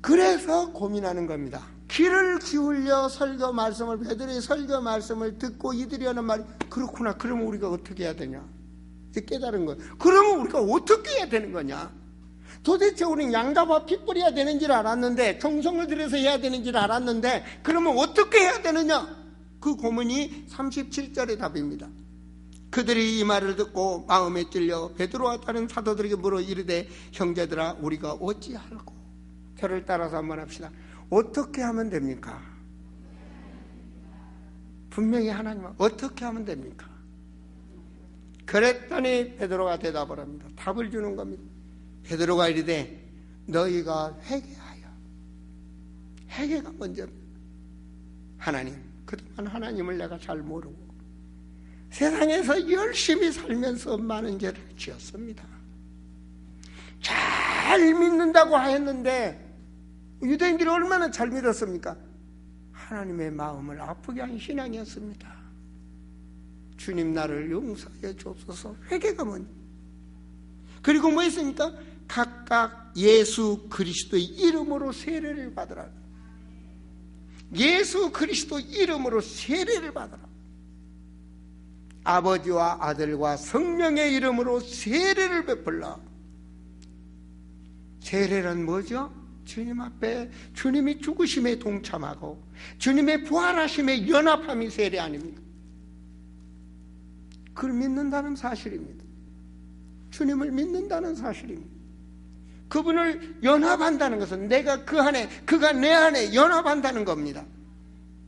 [SPEAKER 1] 그래서 고민하는 겁니다. 귀를 기울여 설교 말씀을, 베드로의 설교 말씀을 듣고 이들이 하는 말이 그렇구나. 그러면 우리가 어떻게 해야 되냐? 이제 깨달은 거예요. 그러면 우리가 어떻게 해야 되는 거냐? 도대체 우리는 양잡아 피 뿌려야 되는 줄 알았는데, 정성을 들여서 해야 되는 줄 알았는데, 그러면 어떻게 해야 되느냐? 그 고문이 37절의 답입니다. 그들이 이 말을 듣고 마음에 찔려 베드로와 다른 사도들에게 물어 이르되, 형제들아, 우리가 어찌할꼬? 저를 따라서 한번 합시다. 어떻게 하면 됩니까? 분명히 하나님은 어떻게 하면 됩니까? 그랬더니 베드로가 대답을 합니다. 답을 주는 겁니다. 베드로가 이르되, 너희가 회개하여. 회개가 먼저입니다. 하나님, 그동안 하나님을 내가 잘 모르고 세상에서 열심히 살면서 많은 죄를 지었습니다. 잘 믿는다고 하였는데 유대인들이 얼마나 잘 믿었습니까? 하나님의 마음을 아프게 한 신앙이었습니다. 주님, 나를 용서해 주옵소서. 회개가 뭐냐? 그리고 뭐 했습니까? 각각 예수 그리스도의 이름으로 세례를 받으라. 예수 그리스도 이름으로 세례를 받으라. 아버지와 아들과 성령의 이름으로 세례를 베풀라. 세례는 뭐죠? 주님 앞에 주님이 죽으심에 동참하고 주님의 부활하심에 연합함이 세례 아닙니까? 그걸 믿는다는 사실입니다. 주님을 믿는다는 사실입니다. 그분을 연합한다는 것은 내가 그 안에, 그가 내 안에 연합한다는 겁니다.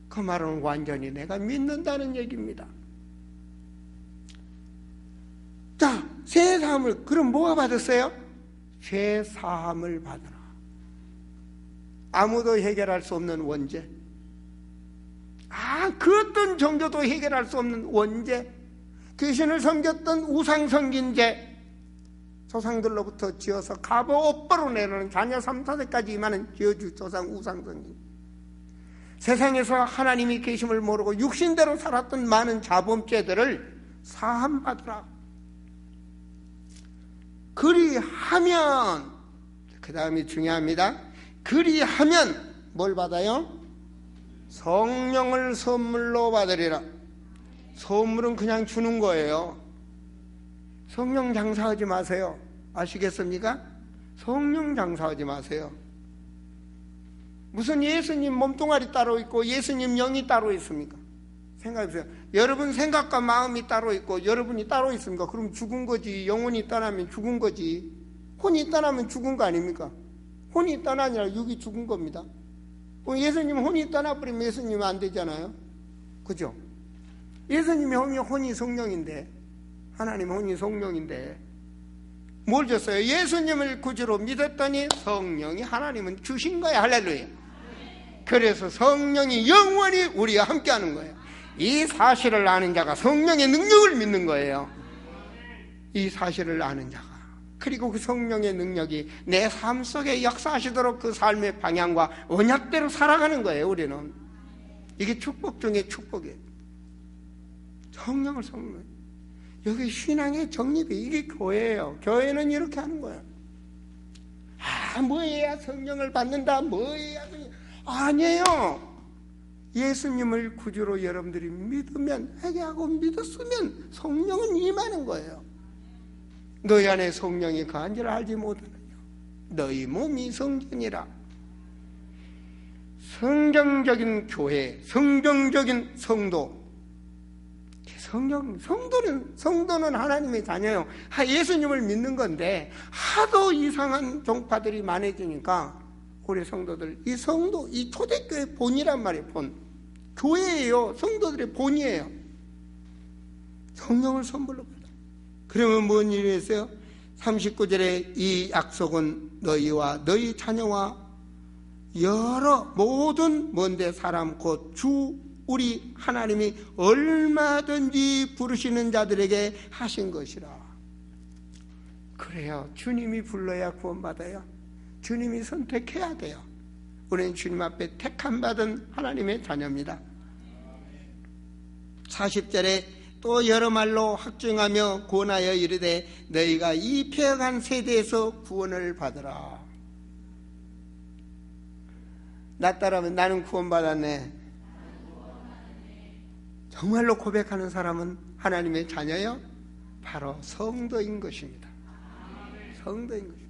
[SPEAKER 1] 그 말은 완전히 내가 믿는다는 얘기입니다. 자, 죄사함을, 그럼 뭐가 받았어요? 죄사함을 받으라. 아무도 해결할 수 없는 원죄, 그 어떤 종교도 해결할 수 없는 원죄, 귀신을 섬겼던 우상 섬긴 죄, 조상들로부터 지어서 갑오 오빠로 내려는 자녀 3, 4세까지 임하는 지어주 조상 우상 섬긴, 세상에서 하나님이 계심을 모르고 육신대로 살았던 많은 자범죄들을 사함받으라. 그리하면, 그 다음이 중요합니다. 그리하면 뭘 받아요? 성령을 선물로 받으리라. 선물은 그냥 주는 거예요. 성령 장사하지 마세요. 아시겠습니까? 성령 장사하지 마세요. 무슨 예수님 몸뚱아리 따로 있고 예수님 영이 따로 있습니까? 생각해보세요. 여러분 생각과 마음이 따로 있고 여러분이 따로 있습니까? 그럼 죽은 거지. 영혼이 떠나면 죽은 거지. 혼이 떠나면 죽은 거 아닙니까? 혼이 떠나니라 육이 죽은 겁니다. 예수님 혼이 떠나버리면 예수님은 안 되잖아요. 그죠? 예수님의 혼이 성령인데, 하나님 혼이 성령인데 뭘 줬어요? 예수님을 구주로 믿었더니 성령이 하나님은 주신 거예요. 할렐루야. 그래서 성령이 영원히 우리와 함께하는 거예요. 이 사실을 아는 자가 성령의 능력을 믿는 거예요. 이 사실을 아는 자가, 그리고 그 성령의 능력이 내 삶 속에 역사하시도록 그 삶의 방향과 언약대로 살아가는 거예요. 우리는 이게 축복 중에 축복이에요. 성령을 섬기는, 여기 신앙의 정립이, 이게 교회예요. 교회는 이렇게 하는 거예요. 뭐 해야 성령을 받는다, 뭐 해야 성령. 아니에요. 예수님을 구주로 여러분들이 믿으면, 회개하고 믿었으면 성령은 임하는 거예요. 너희 안에 성령이 거한 줄 알지 못하느냐? 너희 몸이 성전이라. 성경적인 교회, 성경적인 성도. 성도는 하나님의 자녀예요. 예수님을 믿는 건데 하도 이상한 종파들이 많아지니까 우리 성도들, 이 성도, 이 초대교회 본이란 말이에요. 본. 교회예요. 성도들의 본이에요. 성령을 선물로 받아. 그러면 뭔 일이 있어요? 39절에 이 약속은 너희와 너희 자녀와 여러 모든 먼데 사람 곧 주 우리 하나님이 얼마든지 부르시는 자들에게 하신 것이라. 그래요. 주님이 불러야 구원받아요. 주님이 선택해야 돼요. 우리는 주님 앞에 택함받은 하나님의 자녀입니다. 40절에 또 여러 말로 확증하며 권하여 이르되 너희가 이 폐역한 세대에서 구원을 받으라. 나 따라하면 나는 구원받았네. 정말로 고백하는 사람은 하나님의 자녀요? 바로 성도인 것입니다. 성도인 것입니다.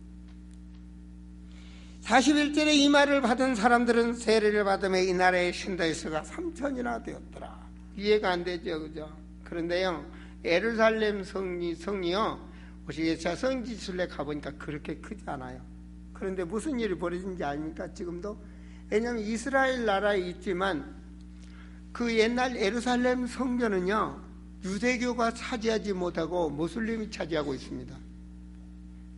[SPEAKER 1] 41절에 이 말을 받은 사람들은 세례를 받으며 이 나라의 신도의 수가 3천이나 되었더라. 이해가 안 되죠, 그죠? 그런데요, 예루살렘 성이요, 우리 성지순례 가보니까 그렇게 크지 않아요. 그런데 무슨 일이 벌어진지 아닙니까? 지금도. 왜냐하면 이스라엘 나라에 있지만 그 옛날 예루살렘 성전은요, 유대교가 차지하지 못하고 무슬림이 차지하고 있습니다.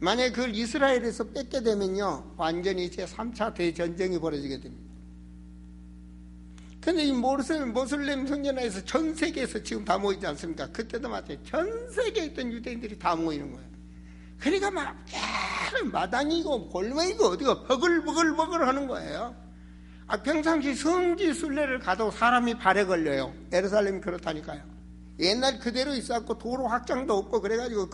[SPEAKER 1] 만약에 그걸 이스라엘에서 뺏게 되면요, 완전히 제3차 대전쟁이 벌어지게 됩니다. 근데 이 모슬렘 성전에서 전 세계에서 지금 다 모이지 않습니까? 그때도 마찬가지. 전 세계에 있던 유대인들이 다 모이는 거예요. 그러니까 막 마당이고 골목이고 어디가 버글버글 하는 거예요. 평상시 성지 순례를 가도 사람이 발에 걸려요. 예루살렘이 그렇다니까요. 옛날 그대로 있었고 도로 확장도 없고 그래가지고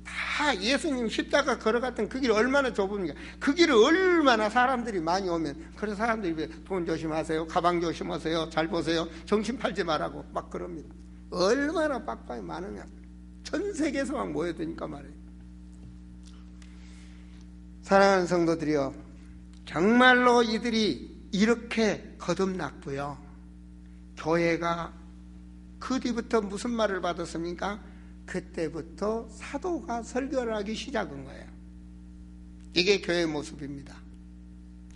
[SPEAKER 1] 다 예수님 십자가 걸어갔던 그 길이 얼마나 좁습니까? 그 길을 얼마나 사람들이 많이 오면, 그래서 사람들이 돈 조심하세요, 가방 조심하세요, 잘 보세요, 정신 팔지 말라고 막 그럽니다. 얼마나 빡빡이 많으면 전 세계에서 막 모여드니까 말이에요. 사랑하는 성도들이요, 정말로 이들이 이렇게 거듭났고요, 교회가 그 뒤부터 무슨 말을 받았습니까? 그때부터 사도가 설교를 하기 시작한 거예요. 이게 교회의 모습입니다.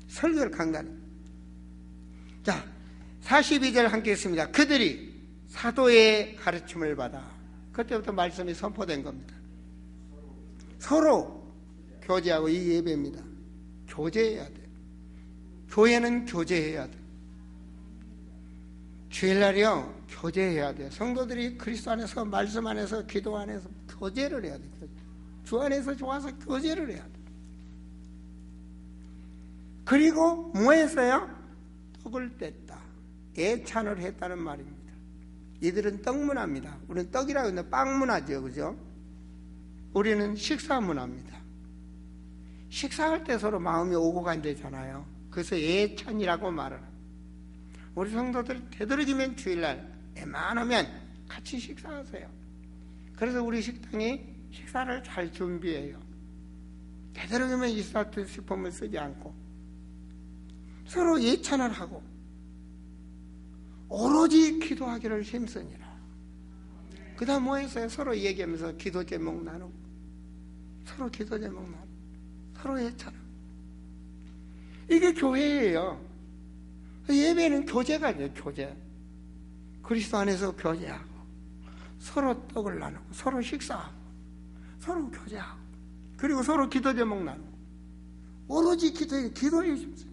[SPEAKER 1] 설교를 강간해. 자, 42절 함께 했습니다. 그들이 사도의 가르침을 받아. 그때부터 말씀이 선포된 겁니다. 서로 교제하고, 이 예배입니다. 교제해야 돼요. 교회는 교제해야 돼요. 주일날이요, 교제해야 돼요. 성도들이 그리스도 안에서, 말씀 안에서, 기도 안에서 교제를 해야 돼요. 주 안에서 좋아서 교제를 해야 돼요. 그리고 뭐 했어요? 떡을 뗐다. 예찬을 했다는 말입니다. 이들은 떡 문화입니다. 우리는 떡이라고 하는데 빵 문화죠, 그죠? 우리는 식사 문화입니다. 식사할 때 서로 마음이 오고 간다잖아요. 그래서 예찬이라고 말을 합니다. 우리 성도들 되도록이면 주일날 웬만하면 같이 식사하세요. 그래서 우리 식당이 식사를 잘 준비해요. 되도록이면 이스라엘 식품을 쓰지 않고 서로 예찬을 하고 오로지 기도하기를 힘쓰니라. 그 다음 뭐 했어요? 서로 얘기하면서 기도 제목 나누고, 서로 기도 제목 나누고, 서로 예찬하고. 이게 교회예요. 예배는 교제가 아니에요. 교제. 그리스도 안에서 교제하고, 서로 떡을 나누고, 서로 식사하고, 서로 교제하고, 그리고 서로 기도 제목 나누고, 오로지 기도에 힘쓰고.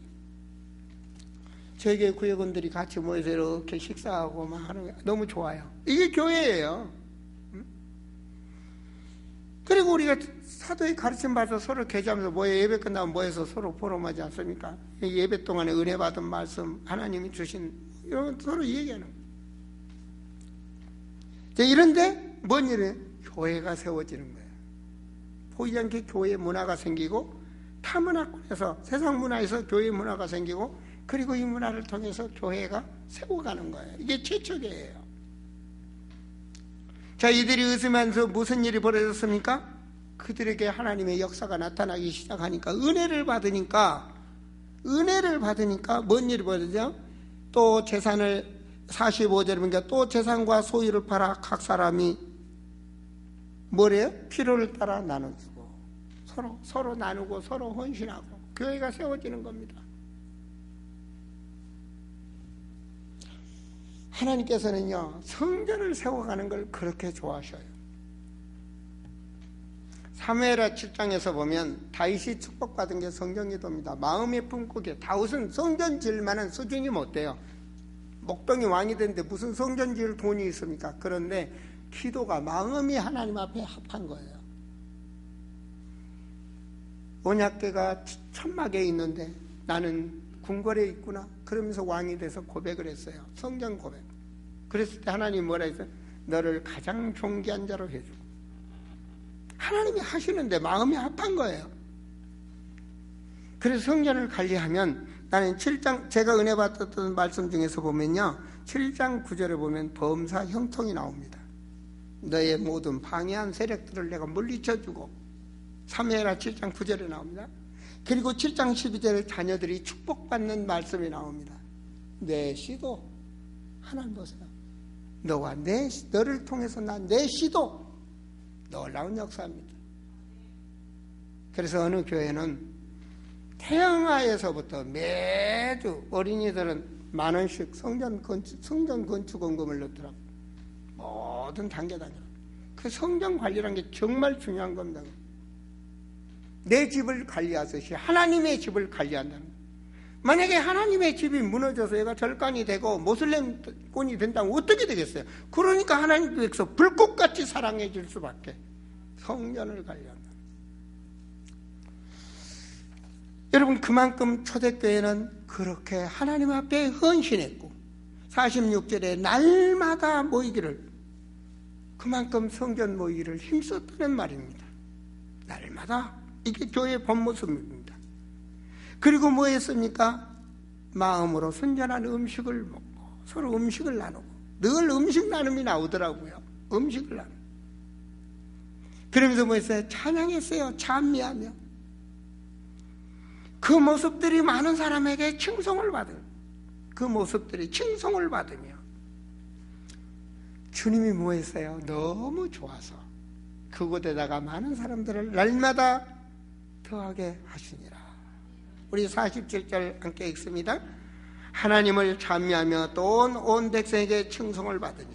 [SPEAKER 1] 저에게 구역원들이 같이 모여서 이렇게 식사하고 막 하는 게 너무 좋아요. 이게 교회예요. 그리고 우리가 사도의 가르침 받아서 서로 교제하면서 모여, 예배 끝나면 모여서 서로 포럼하지 않습니까? 예배 동안에 은혜 받은 말씀, 하나님이 주신, 이런 서로 얘기하는 거예요. 이런데 뭔 일이에요? 교회가 세워지는 거예요. 보이지 않게 교회 문화가 생기고, 타 문화권에서, 세상 문화에서 교회 문화가 생기고, 그리고 이 문화를 통해서 교회가 세워가는 거예요. 이게 최초계예요. 자, 이들이 웃으면서 무슨 일이 벌어졌습니까? 그들에게 하나님의 역사가 나타나기 시작하니까, 은혜를 받으니까 뭔 일이 벌어지죠? 또 재산을, 45절에 보니까 또 재산과 소유를 팔아 각 사람이 뭐래요? 필요를 따라 나눠주고, 서로 나누고, 서로 헌신하고, 교회가 세워지는 겁니다. 하나님께서는요, 성전을 세워가는 걸 그렇게 좋아하셔요. 사무엘하 7장에서 보면 다윗이 축복받은 게 성전기도입니다. 마음의 품고기에, 다윗은 성전 지을 만한 수준이 못 돼요. 목동이 왕이 됐는데 무슨 성전 지을 돈이 있습니까? 그런데 기도가, 마음이 하나님 앞에 합한 거예요. 언약궤가 천막에 있는데 나는 궁궐에 있구나, 그러면서 왕이 돼서 고백을 했어요. 성전 고백. 그랬을 때 하나님이 뭐라 했어요? 너를 가장 존귀한 자로 해주고. 하나님이 하시는데 마음이 합한 거예요. 그래서 성전을 관리하면, 나는 7장, 제가 은혜 받았던 말씀 중에서 보면요, 7장 9절에 보면 범사 형통이 나옵니다. 너의 모든 방해한 세력들을 내가 물리쳐주고, 사무엘하 7장 9절에 나옵니다. 그리고 7장 12절에 자녀들이 축복받는 말씀이 나옵니다. 내 씨도, 하나님 보세요. 너를 통해서 난 내 씨도 놀라운 역사입니다. 그래서 어느 교회는 태영아에서부터 매주 어린이들은 10,000원씩 성전 건축원금을 넣더라고요. 모든 단계. 그 성전 관리라는 게 정말 중요한 겁니다. 내 집을 관리하듯이 하나님의 집을 관리한다는 거예요. 만약에 하나님의 집이 무너져서 얘가 절간이 되고 모슬렘권이 된다면 어떻게 되겠어요? 그러니까 하나님께서 불꽃같이 사랑해 줄 수밖에. 성전을 관리한다. 여러분, 그만큼 초대교회는 그렇게 하나님 앞에 헌신했고 46절에 날마다 모이기를, 그만큼 성전 모이기를 힘썼다는 말입니다. 날마다. 이게 교회의 본 모습입니다. 그리고 뭐 했습니까? 마음으로 순전한 음식을 먹고 서로 음식을 나누고, 늘 음식 나눔이 나오더라고요. 음식을 나누고. 그러면서 뭐 했어요? 찬양했어요. 찬미하며. 그 모습들이 많은 사람에게 칭송을 받으며 주님이 뭐 했어요? 너무 좋아서 그곳에다가 많은 사람들을 날마다 더하게 하시니라. 우리 47절 함께 읽습니다. 하나님을 찬미하며 또 온 백성에게 칭송을 받으니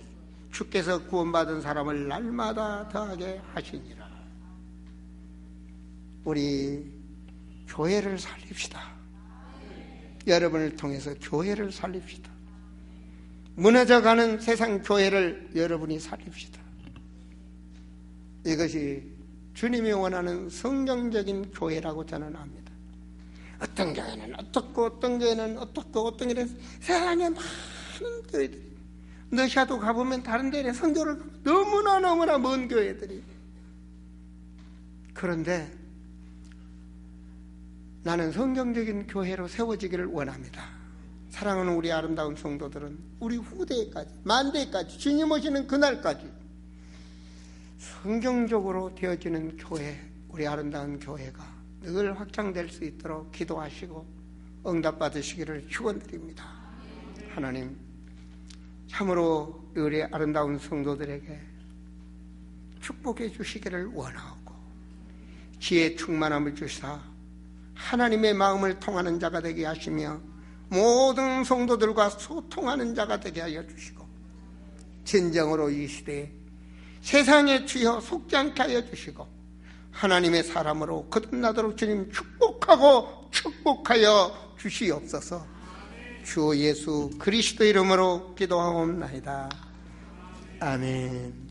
[SPEAKER 1] 주께서 구원받은 사람을 날마다 더하게 하시니라. 우리 교회를 살립시다. 여러분을 통해서 교회를 살립시다. 무너져가는 세상 교회를 여러분이 살립시다. 이것이 주님이 원하는 성경적인 교회라고 저는 압니다. 어떤 교회는 어떻고 어떤 교회는 어떻고 어떤 교회는 세상에 많은 교회들이, 러시아도 가보면 다른 데에 선교를 너무나 먼 교회들이. 그런데 나는 성경적인 교회로 세워지기를 원합니다. 사랑하는 우리 아름다운 성도들은 우리 후대까지, 만대까지, 주님 오시는 그날까지 성경적으로 되어지는 교회, 우리 아름다운 교회가 늘 확장될 수 있도록 기도하시고 응답받으시기를 축원드립니다. 하나님, 참으로 우리 아름다운 성도들에게 축복해 주시기를 원하고 지혜 충만함을 주사 하나님의 마음을 통하는 자가 되게 하시며 모든 성도들과 소통하는 자가 되게 하여 주시고 진정으로 이 시대에 세상에 주여 속지 않게 하여 주시고 하나님의 사람으로 거듭나도록 주님 축복하여 주시옵소서. 주 예수 그리스도 이름으로 기도하옵나이다. 아멘.